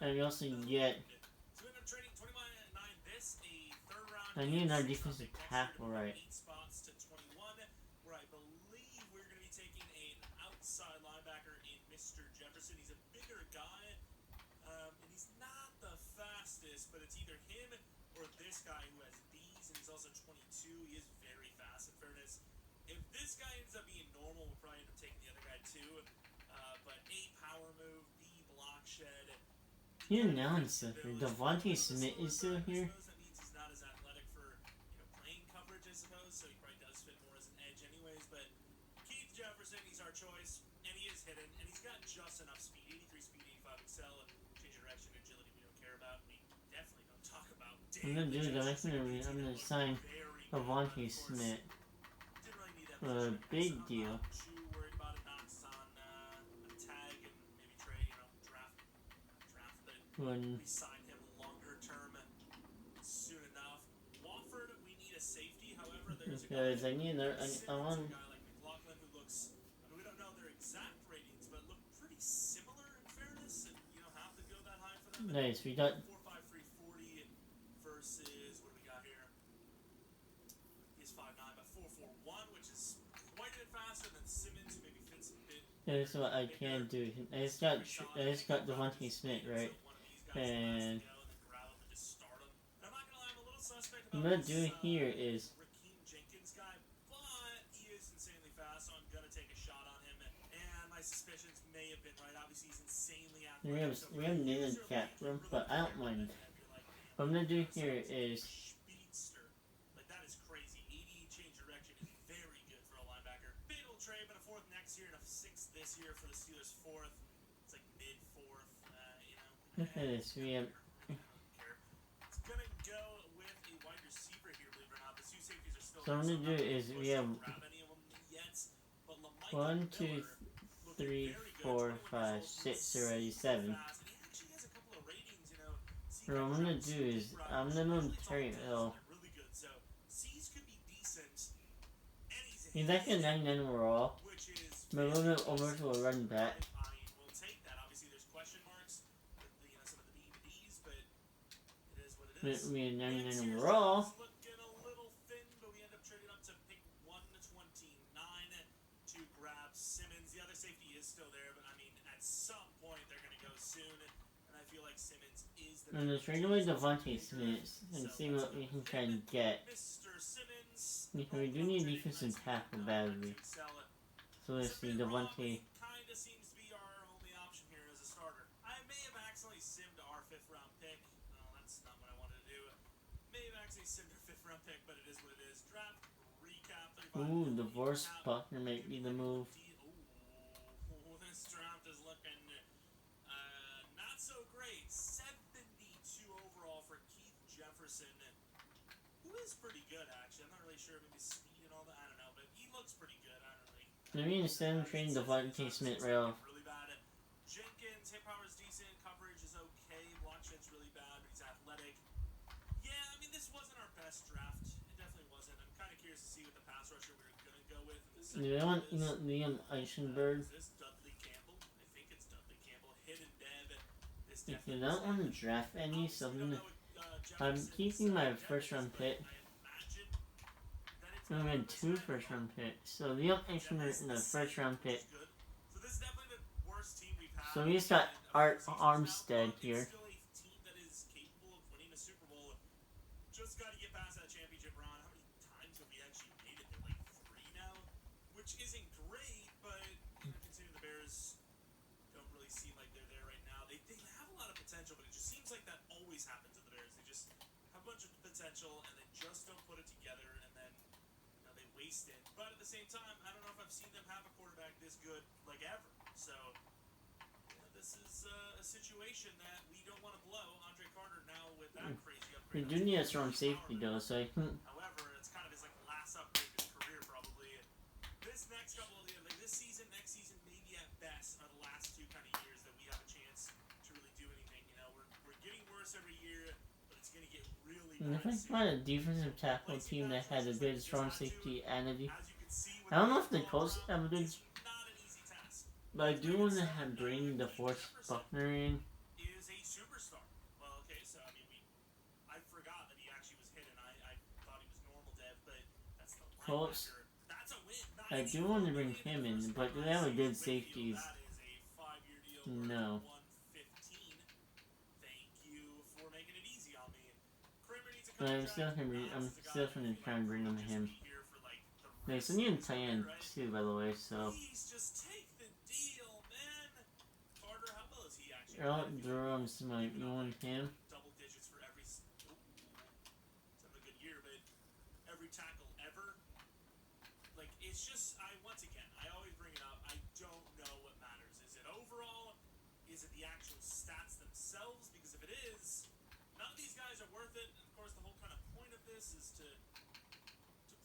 Speaker 1: And we also get...
Speaker 4: So we end up trading 29 this, a 3rd round.
Speaker 1: I need another defensive tackle, right?
Speaker 4: 8 spots to 21, where I believe we're going to be taking an outside linebacker in Mr. Jefferson. He's a bigger guy, not the fastest, but it's either him or this guy who has these, and he's also 22. He is very fast, in fairness. If this guy ends up being normal, we'll probably end up taking the other guy too. But A power move, B block shed.
Speaker 1: He announced that Devontae Smith is still here.
Speaker 4: That means he's not as athletic for playing coverage, I suppose. So he probably does fit more as an edge, anyways. But Keith Jefferson, he's our choice, and he is hidden, and he's got just enough speed. 83 speed, 85 excel, change of direction, agility. We don't care about. We definitely don't talk about.
Speaker 1: I'm gonna do that. I'm gonna sign Devontae Smith. A big deal.
Speaker 4: Too worried about it. Knocks on a tag and maybe trade. Draft it.
Speaker 1: When
Speaker 4: Resign him longer term soon enough. Wofford, we need a safety. However, there's a
Speaker 1: because
Speaker 4: guy.
Speaker 1: I need another. I want.
Speaker 4: A guy like McLaughlin who looks. I mean, we don't know their exact ratings, but look pretty similar in fairness, and you don't have to go that high for them.
Speaker 1: Nice. We got
Speaker 4: 4.53 40 versus what do we got here? He's 5'9", but 4.41, which is quite a bit faster than Simmons, who maybe fits a bit.
Speaker 1: Here's what I can do. I just got Devontae Smith, right? And what I'm gonna do here is
Speaker 4: Raheem Jenkins guy, but he is insanely fast, so I'm gonna take a shot on him. And my suspicions may have been right. Obviously, he's insanely athletic.
Speaker 1: we have Nathan Catherine, but I don't mind. What I'm gonna do here is
Speaker 4: Speedster. Like, that is crazy. 80 change direction is very good for a linebacker. Big old trade, but a fourth next year and a sixth this year for the Steelers' fourth. It's like mid-fourth,
Speaker 1: look at this. We have
Speaker 4: I don't care. It's gonna go with a wide receiver here, believe it or not. The two safeties are still
Speaker 1: so what I'm gonna do is we have
Speaker 4: grab any of them yet, but LaMichael
Speaker 1: 1, 2,
Speaker 4: Miller looking
Speaker 1: 3,
Speaker 4: very good,
Speaker 1: 4, 5,
Speaker 4: 21 years old,
Speaker 1: 6 already, 7.
Speaker 4: fast, and he actually has a couple of ratings,
Speaker 1: So what I'm gonna do is I'm gonna move Terry Hill.
Speaker 4: really good. So C's could be decent, and
Speaker 1: He's actually a 99 overall.
Speaker 4: which is
Speaker 1: But a little bit over to a running back.
Speaker 4: I mean, we'll take that. Obviously, there's question marks with some of the B and D's, but it is what it is.
Speaker 1: We had 99
Speaker 4: Here's
Speaker 1: overall.
Speaker 4: Jones looking a little thin, but we end up trading up to pick 129 to grab Simmons. The other safety is still there, but I mean, at some point they're going to go soon, and I feel like Simmons is the.
Speaker 1: I'm gonna trade away Devontae Smith and see what we can try and get.
Speaker 4: Mr. Simmons.
Speaker 1: We do need defensive tackle badly. So let's see, Devontae.
Speaker 4: Kinda seems to be our only option here as a starter. I may have accidentally simmed our 5th round pick. No, that's not what I wanted to do. May have accidentally simmed our 5th round pick, but it is what it is. Draft recap.
Speaker 1: Ooh, Divorce Buckner might be the move.
Speaker 4: Ooh, this draft is looking not so great. 72 overall for Keith Jefferson, who is pretty good actually. I'm not really sure if maybe speed and all that. I don't know, but he looks pretty good. I don't really.
Speaker 1: Maybe instead of trading Devontae Smith right off.
Speaker 4: Really bad. Jenkins, hit power is decent, coverage is okay, block shed's really bad, but he's athletic. Yeah, I mean, this wasn't our best draft. It definitely wasn't. I'm kind of curious to see what the pass rusher we were gonna go with. In the
Speaker 1: Do they want Liam Eichenberg?
Speaker 4: Is this Dudley Campbell? I think it's Dudley Campbell. Hidden dev. This
Speaker 1: If
Speaker 4: definitely
Speaker 1: you don't want to
Speaker 4: was
Speaker 1: draft any, so I'm
Speaker 4: Jefferson,
Speaker 1: keeping my
Speaker 4: Jefferson,
Speaker 1: first round pick.
Speaker 4: I imagine that it's
Speaker 1: I'm in 2 first round picks. So Liam Eichenberg in the first round pick.
Speaker 4: good. So this is definitely the worst team we've had.
Speaker 1: So he's got Art Armstead here.
Speaker 4: It's still a team that is capable of winning a Super Bowl. Just got to get past that championship run. How many times have we actually made it? They're like 3 now, which isn't great, but considering the Bears don't really seem like they're there right now. They have a lot of potential, but it just seems like that always happens with the Bears. They just have a bunch of potential and they just don't put it together, and then they waste it. But at the same time, I don't know if I've seen them have a quarterback this good like ever. So this is a situation that we don't want to blow. Andre Carter now with that crazy
Speaker 1: We
Speaker 4: upgrade.
Speaker 1: do need a strong safety though, so I can.
Speaker 4: However, it's kind of his last upgrade of his career probably. This next couple of this season, next season, maybe at best are the last 2 kind of years that we have a chance to really do anything. We're getting worse every year, but it's gonna get really
Speaker 1: And if I
Speaker 4: bad soon.
Speaker 1: find a defensive tackle team that has a good strong safety and a
Speaker 4: As you can see with
Speaker 1: I don't know
Speaker 4: the
Speaker 1: if the Colts
Speaker 4: overall
Speaker 1: have a good,
Speaker 4: it's not an easy task.
Speaker 1: but I do want to bring DeForest Buckner in.
Speaker 4: Is a superstar. Well, okay, so I mean, I forgot that he actually was hidden. I thought he was normal dev, but that's the
Speaker 1: Colts.
Speaker 4: linebacker. That's a win.
Speaker 1: I do want to bring him in, but do they have a good safeties?
Speaker 4: That is a 5-year deal.
Speaker 1: No.
Speaker 4: 115. Thank
Speaker 1: But I'm still gonna try and bring him him. There's a new tie-in too, by the way. So
Speaker 4: Please just take the deal, man. Carter, how well is he actually?
Speaker 1: Earl Durham's my one him.
Speaker 4: Double digits for every. He's having a good year, but every tackle ever. Like it's just once again I always bring it up. I don't know what matters. Is it overall? Is it the actual stats themselves? Because if it is, none of these guys are worth it. And of course, the whole kind of point of this is to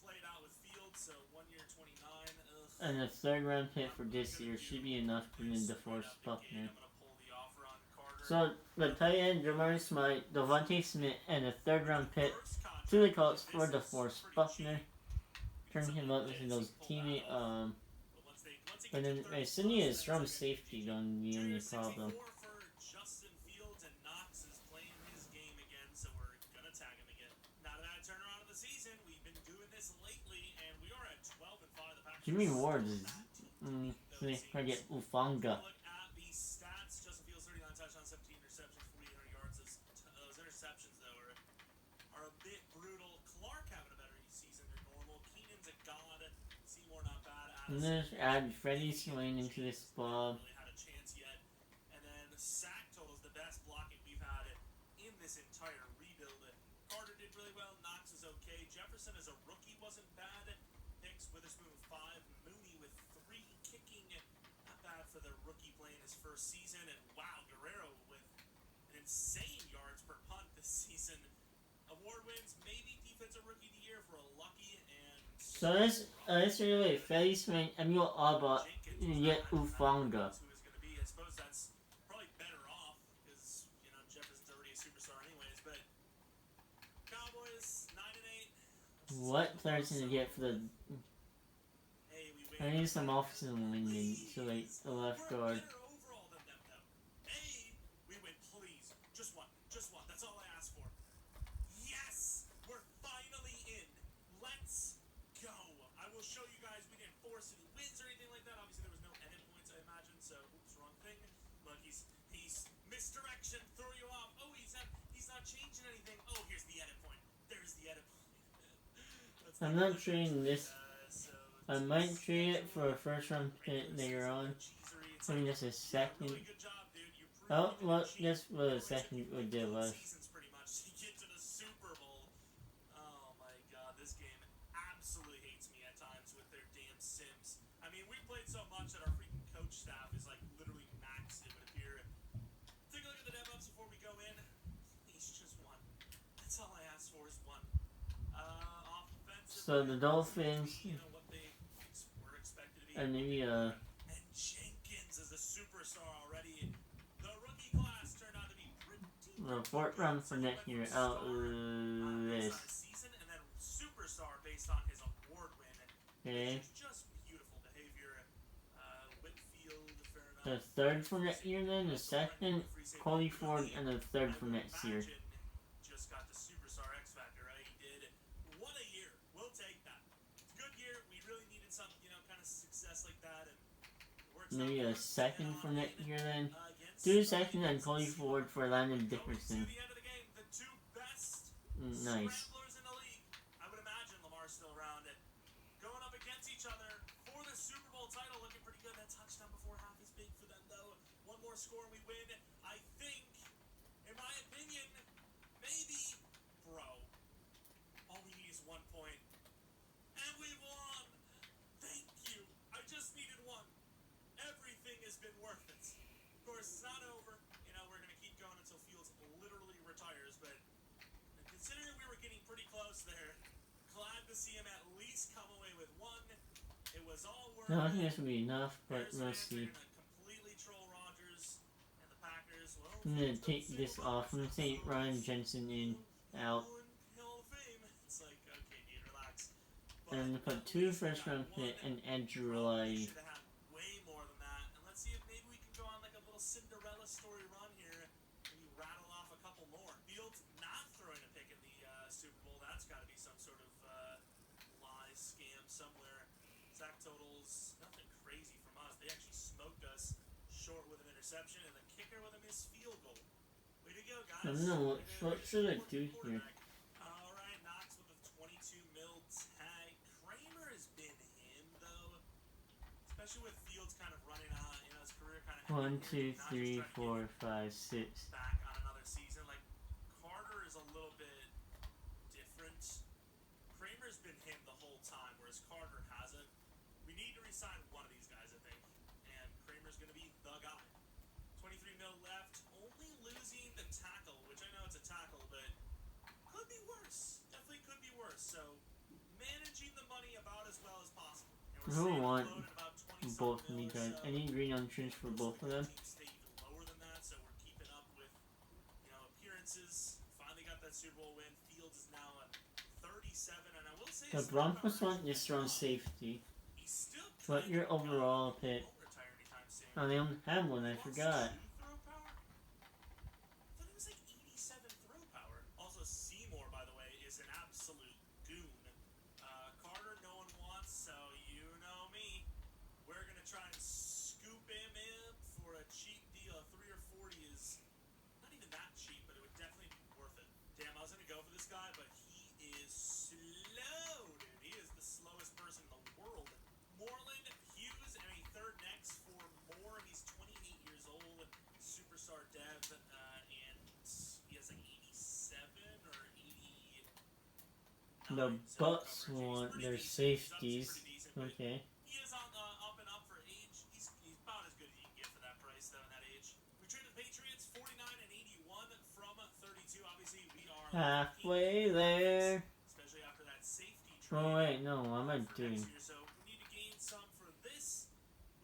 Speaker 4: play it out with Fields. So 1 year, 29. Ugh.
Speaker 1: And a third round pick for this year should be enough to win DeForest Buckner.
Speaker 4: I'm gonna pull the offer on Carter.
Speaker 1: So the tight end Jamari Smite, Devontae Smith, and a third round pick to the Colts for DeForest Buckner. Turn him up into those teammate. But then Sydney is from safety gonna be the only problem.
Speaker 4: For Justin Fields and Knox is playing his game again, so we're gonna tag him again. Now that turnaround of the season, we've been doing this lately, and we are at 12-5. The Packers.
Speaker 1: Jimmy Ward is target Ufanga.
Speaker 4: Look at the stats. Justin Fields 39 touchdowns, 17 interceptions, 4,800 yards. Those interceptions though are a bit brutal. Clark having a better season than normal. Keenan's a god. Seymour not bad.
Speaker 1: And then add Freddie Swain into this spot.
Speaker 4: Really had a chance yet. And then sack total is the best blocking we've had in this entire rebuild. Carter did really well. Knox is okay. Jefferson as a rookie wasn't bad. Hicks, Witherspoon with 5. Mooney with 3 kicking. Not bad for the rookie playing his first season. And wow, Guerrero with an insane yards per punt this season. Award wins, maybe defensive rookie of the year for a lucky and
Speaker 1: So let's really Freddie Swain, Emil Abba, and yet Ufanga.
Speaker 4: who is going to be. I suppose that's probably better off because Jefferson's already a superstar anyways. But Cowboys 9-8.
Speaker 1: What players can you get for the?
Speaker 4: Hey, we
Speaker 1: I need some offensive linemen to like the left guard.
Speaker 4: Better overall than them though. Hey, we win, please. Just one. That's all I ask for. Yes, we're finally in. Let's go. I will show you guys we didn't force any wins or anything like that. Obviously, there was no edit points, I imagine. So, oops, wrong thing. Look, he's misdirection, throw you off. Oh, he's not changing anything. Oh, here's the edit point. There's the edit point.
Speaker 1: I'm not trading this. I might trade it for a first round pick later on. Give me just a second.
Speaker 4: Really good job, dude. You proved
Speaker 1: Oh,
Speaker 4: you can
Speaker 1: well,
Speaker 4: cheat.
Speaker 1: guess what a second would give us.
Speaker 4: Seasons pretty much to get to the Super Bowl. Oh my god, this game absolutely hates me at times with their damn sims. I mean, we played so much that our freaking coach staff is like literally maxed, it would appear. Take a look at the DevOps before we go in. He's just one. That's all I asked for is one. Offensive.
Speaker 1: So the Dolphins
Speaker 4: You know what they were expected to be.
Speaker 1: and maybe
Speaker 4: And Jenkins is a superstar already. The rookie class turned out to be pretty
Speaker 1: the fourth round for next year out
Speaker 4: based
Speaker 1: this.
Speaker 4: on his season, and then superstar based on his award win.
Speaker 1: Okay.
Speaker 4: Which is just beautiful behavior. Whitfield, fair enough.
Speaker 1: The third for next year, then the second, Cody Ford, and the third for next year.
Speaker 4: Just got the superstar X Factor, right? He did. What a year. We'll take that. It's a good year. We really needed some, kind of success like that. And it works
Speaker 1: Maybe
Speaker 4: out
Speaker 1: a
Speaker 4: for us.
Speaker 1: second
Speaker 4: And
Speaker 1: for
Speaker 4: on
Speaker 1: next
Speaker 4: in,
Speaker 1: year, then.
Speaker 4: against
Speaker 1: Do a
Speaker 4: the
Speaker 1: second and
Speaker 4: Ravens.
Speaker 1: Cody Ford for Landon
Speaker 4: Going to
Speaker 1: Dickerson.
Speaker 4: the end of the game, the two best
Speaker 1: Nice.
Speaker 4: scramblers in the league. I would imagine Lamar's still around it. Going up against each other for the Super Bowl title, looking pretty good. That touchdown before half is big for them, though. One more score and we win. I think, in my opinion, maybe, bro. All we need is 1 point. And we won! Thank you. I just needed one. Everything has been worth it. Of course, it's not over. We're going to keep going until Fields literally retires, but considering we were getting pretty close there, glad to see him at least come away with one. It was all worth
Speaker 1: No, I
Speaker 4: it.
Speaker 1: think this will be enough, but
Speaker 4: Bears
Speaker 1: we'll
Speaker 4: fans are
Speaker 1: see.
Speaker 4: gonna completely troll Rodgers and the Packers. Well,
Speaker 1: I'm gonna take this off. I'm gonna take Ryan Jensen in, out.
Speaker 4: Hall of Fame. It's like, okay, dude, relax.
Speaker 1: And I'm gonna put 2 first round pick and Andrew
Speaker 4: We
Speaker 1: Lai.
Speaker 4: should have had way more than that. And let's see if maybe we can go on like a little Cinderella story run here. Maybe rattle off a couple more. Fields not throwing a pick in the Super Bowl. That's got to be some sort of lie, scam somewhere. Sack totals, nothing crazy from us. They actually smoked us short with an interception and the kicker with a missed field goal. Way to go, guys.
Speaker 1: I don't know, what should I do here?
Speaker 4: All especially with Fields kind of running on, you know, his career kind of
Speaker 1: 1,
Speaker 4: ending here,
Speaker 1: 2,
Speaker 4: not just
Speaker 1: 3,
Speaker 4: trying to
Speaker 1: 4, 5, 6.
Speaker 4: get back on another season. Like, Carter is a little bit different. Kramer's been him the whole time, whereas Carter hasn't. We need to re-sign one of these guys, I think, and Kramer's going to be the guy. 23 mil left, only losing the tackle, which I know it's a tackle, but could be worse. Definitely could be worse. So, managing the money about as well as possible. And we're
Speaker 1: Who
Speaker 4: saving
Speaker 1: want
Speaker 4: load at about 20
Speaker 1: both of
Speaker 4: mil
Speaker 1: these
Speaker 4: or
Speaker 1: guys?
Speaker 4: so.
Speaker 1: I need green on trees for both of them.
Speaker 4: Teams stay even lower than that, so we're keeping up with, you know, appearances. Finally got that Super Bowl win. Fields is now at 37, and I will say
Speaker 1: The
Speaker 4: his
Speaker 1: Broncos
Speaker 4: throw power
Speaker 1: want this run
Speaker 4: is
Speaker 1: safety.
Speaker 4: He's still
Speaker 1: What
Speaker 4: kind
Speaker 1: your
Speaker 4: of
Speaker 1: overall
Speaker 4: young.
Speaker 1: pick?
Speaker 4: He won't retire anytime soon.
Speaker 1: Oh, they don't have one, I
Speaker 4: He wants
Speaker 1: forgot.
Speaker 4: 2 throw power? I thought it was like 87 throw power. Also, Seymour, by the way, is an absolute goon. Carter, no one wants, so you know me. We're going to try and scoop him in for a cheap deal. 3 or 40 is not even that cheap, but it would definitely be worth it. Damn, I was going to go for this guy, but he is slow, dude. He is the slowest person in the world. Moreland Hughes and a third next for Moore. He's 28 years old, superstar dev, and he has like 87 or 80.
Speaker 1: The Bucks want their safeties. Okay.
Speaker 4: He is on the up and up for age. He's about as good as you can get for that price, though, in that age. We traded the Patriots 49 and 81 from 32. Obviously, we are
Speaker 1: Halfway there.
Speaker 4: especially after that safety trade.
Speaker 1: Oh wait, no, what am I
Speaker 4: for
Speaker 1: doing?
Speaker 4: next year. So we need to gain some for this,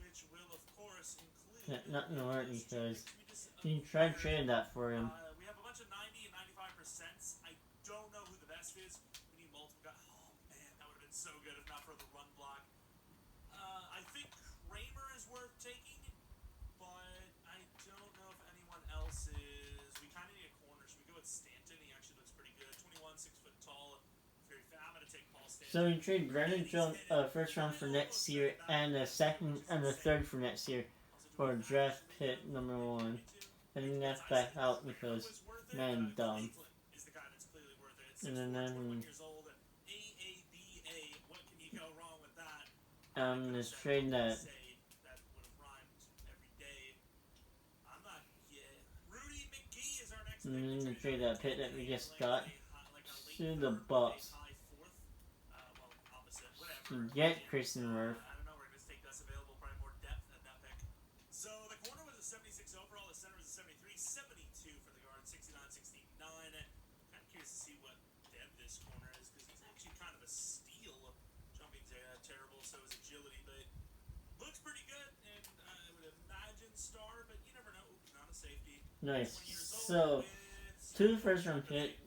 Speaker 4: which will of course include.
Speaker 1: Yeah, not gonna work
Speaker 4: this
Speaker 1: because
Speaker 4: trade, which we just
Speaker 1: you tried
Speaker 4: acquired.
Speaker 1: trading that for him.
Speaker 4: We have a bunch of 90 and 95%. I don't know who the best is. We need multiple guys. Oh man, that would have been so good if not for the run block. I think Kramer is worth taking, but I don't know if anyone else is. We kind of need a corner. Should we go with Stanton? He actually looks pretty good. 21, 6 foot tall. Very fast. I'm gonna take Paul Stanton.
Speaker 1: So you trade Brandon Jones first round for next year and the second and the third for next year for draft pick number 1. And that's back out because man dumb.
Speaker 4: Is the guy that's clearly worth it.
Speaker 1: And then
Speaker 4: 21 years old. AABA. What can you go wrong with that?
Speaker 1: let's trade that.
Speaker 4: That would have rhymed every day. I'm not. Yeah. Rudy McGee is our next pick.
Speaker 1: And then trade that pick that we just
Speaker 4: Like
Speaker 1: got
Speaker 4: a late
Speaker 1: to
Speaker 4: third,
Speaker 1: the Bucks.
Speaker 4: a high fourth. Well, opposite. Whatever.
Speaker 1: To get Christian Wirth.
Speaker 4: I don't know. We're going to take best available. Probably more depth at that pick. So the corner was a 76 overall. The center was a 73. 72 for the guard. 69, 69. Kind of curious to see what depth this corner is because he's actually kind of a steal. Jumping's terrible, so is agility, but looks pretty good. And I would imagine star, but you never know. Ooh, not a safety.
Speaker 1: Nice.
Speaker 4: 20 years old
Speaker 1: So
Speaker 4: with
Speaker 1: 2 first round pick,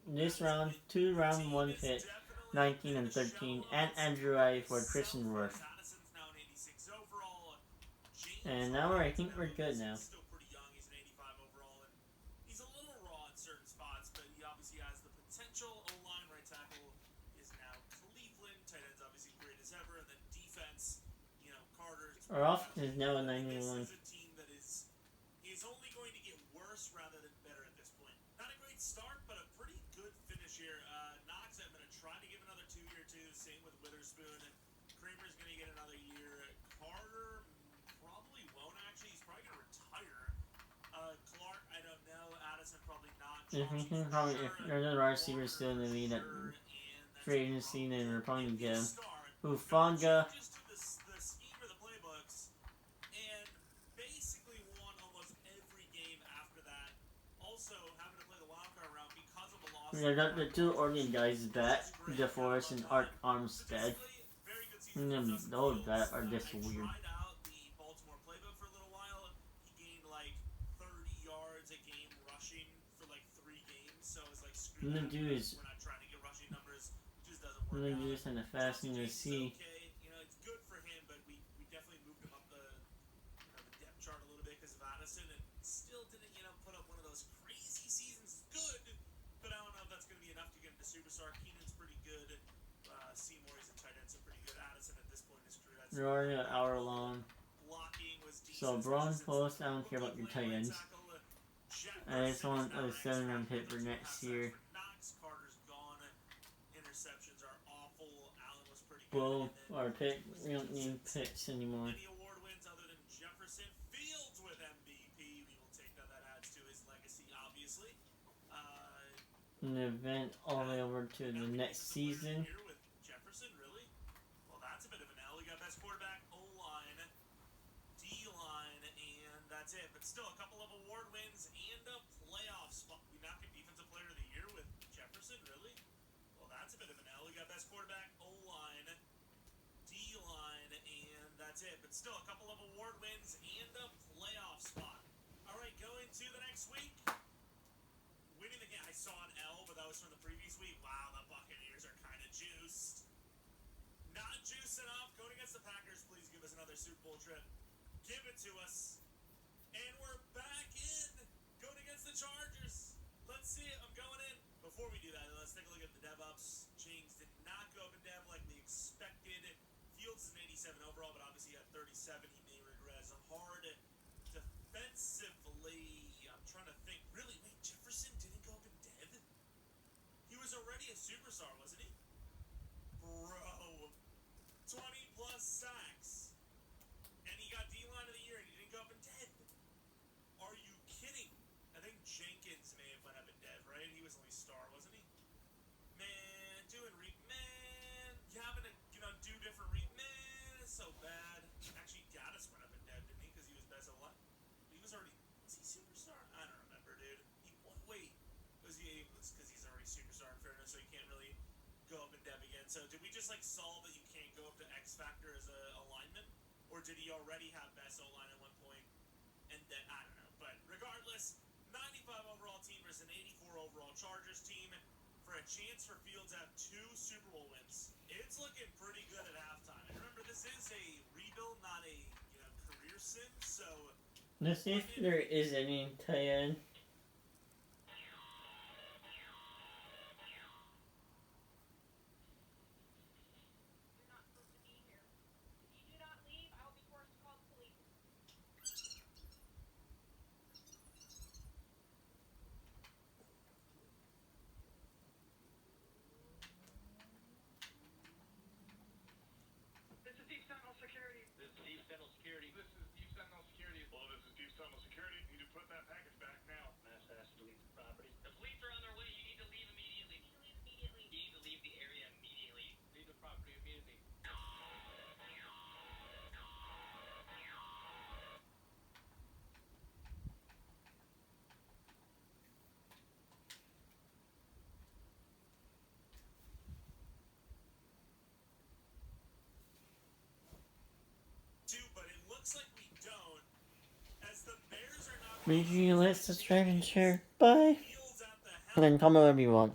Speaker 1: this round, 2 round 1 pick, 19 and 13, and Andrew Ivy for Christian Wirth. And now I think we're good now.
Speaker 4: Still pretty young. He's an 85 overall, and he's a little raw in certain spots, but he obviously has the potential. O-line right tackle is now Cleveland. Tight end's obviously great as ever, and then defense, you know, Carter.
Speaker 1: Our offense is now a
Speaker 4: This
Speaker 1: 91.
Speaker 4: is a team that is only going to get worse rather than better at this point. Not a great start, but a pretty good finish here. Knox, I'm going to try to give another 2 year too. Same with Witherspoon. Kramer's going to get another year. Carter probably won't actually. He's probably going to retire. Clark, I don't know. Addison probably not.
Speaker 1: If we can probably, if there's a receiver still in the league at free agency, then we're probably gonna get him. Hufanga.
Speaker 4: Just to the scheme or the playbooks, and basically won almost every game after that. Also having to play the wildcard round because of a loss.
Speaker 1: We got the 2 Oregon guys back, DeForest and Art Armstead.
Speaker 4: Very good season.
Speaker 1: And then those that are just weird.
Speaker 4: Tried out the Baltimore playbook for a little while. He gained like 30 yards a game rushing for like 3 games. So it's like screw
Speaker 1: I'm gonna
Speaker 4: that.
Speaker 1: do is
Speaker 4: We're not trying to get rushing numbers. It just doesn't
Speaker 1: I'm
Speaker 4: work
Speaker 1: gonna do
Speaker 4: out.
Speaker 1: this in the fasting to see.
Speaker 4: Okay, you know, it's good for him, but we definitely moved him up the depth chart a little bit because of Addison, and still didn't put up one of those crazy seasons. Good, but I don't know if that's going to be enough to get into superstar. Keenan's pretty good. Seymour is a tight end, so pretty good. Addison at this point in his career. That's
Speaker 1: We're already an hour long.
Speaker 4: blocking was
Speaker 1: So
Speaker 4: decent.
Speaker 1: Broncos, I don't care about your tight ends. I just want a 7 round pick for next year.
Speaker 4: Knox, Carter's gone. Interceptions are awful. Allen was pretty good.
Speaker 1: both
Speaker 4: And then
Speaker 1: our pick. We don't
Speaker 4: since
Speaker 1: need picks anymore.
Speaker 4: any award wins other than Jefferson Fields with MVP, we will take that. That adds to his legacy, obviously.
Speaker 1: An event all the way over to the next season.
Speaker 4: Here with Jefferson, really? Well, that's a bit of an L. We got best quarterback, O-line, D-line, and that's it. But still, a couple of award wins and a playoff spot. We knocked defensive player of the year with Jefferson, really? Well, that's a bit of an L. We got best quarterback, O-line, D-line, and that's it. But still, a couple of award wins and a playoff spot. All right, going to the next week. Winning the game. I saw an L, but that was from the previous week. Wow, the Buccaneers are kind of juiced. Not juiced enough. Going against the Packers, please give us another Super Bowl trip. Give it to us. And we're back in. Going against the Chargers. Let's see it. I'm going in. Before we do that, let's take a look at the DevOps. Jings did not go up in Dev like we expected. Fields is an 87 overall, but obviously at 37, he may regress hard defensively. I'm trying to think. Really, wait, Jefferson didn't go up in Dev? He was already a superstar, wasn't he? Bro. 20 plus sacks. And he got D-line of the year and he didn't go up in Dev. Are you kidding? I think Jenkins may have went up in Dev, right? He was only star, wasn't he? Man, doing having to, do different man, it's so bad. Actually, Gaddis went up in Dev, didn't he? Because he was best of luck. He was he superstar? I don't remember, dude. Wait, was he? It's because he's already superstar in fairness, so he can't really go up in Dev again. So did we just solve that you can't go up to X Factor as a lineman? Or did he already have best O-line at one point? And then, I don't know. But regardless, 95 overall team versus an 84 overall Chargers team for a chance for Fields to have 2 Super Bowl wins. It's looking pretty good at halftime. And remember, this is a rebuild, not a career sim. So
Speaker 1: Let's see if there is any tie-in.
Speaker 5: You're not supposed to be here. If you do not leave, I will be forced to call the police.
Speaker 6: This is Deep Sentinel Security.
Speaker 7: This is Deep Sentinel Security.
Speaker 6: This is Deep Sentinel Security. Hello, this is Deep Sentinel Security. Need to put that package back now.
Speaker 7: Master has to leave the property.
Speaker 8: The police are on their way. You need to leave immediately.
Speaker 5: You leave immediately.
Speaker 8: You need to leave the area immediately.
Speaker 7: Leave the property immediately.
Speaker 4: but it looks like we don't. As the Bears are not
Speaker 1: Make sure you like, subscribe, and share. Bye.
Speaker 4: Fields at the helm.
Speaker 1: And then comment whatever you want.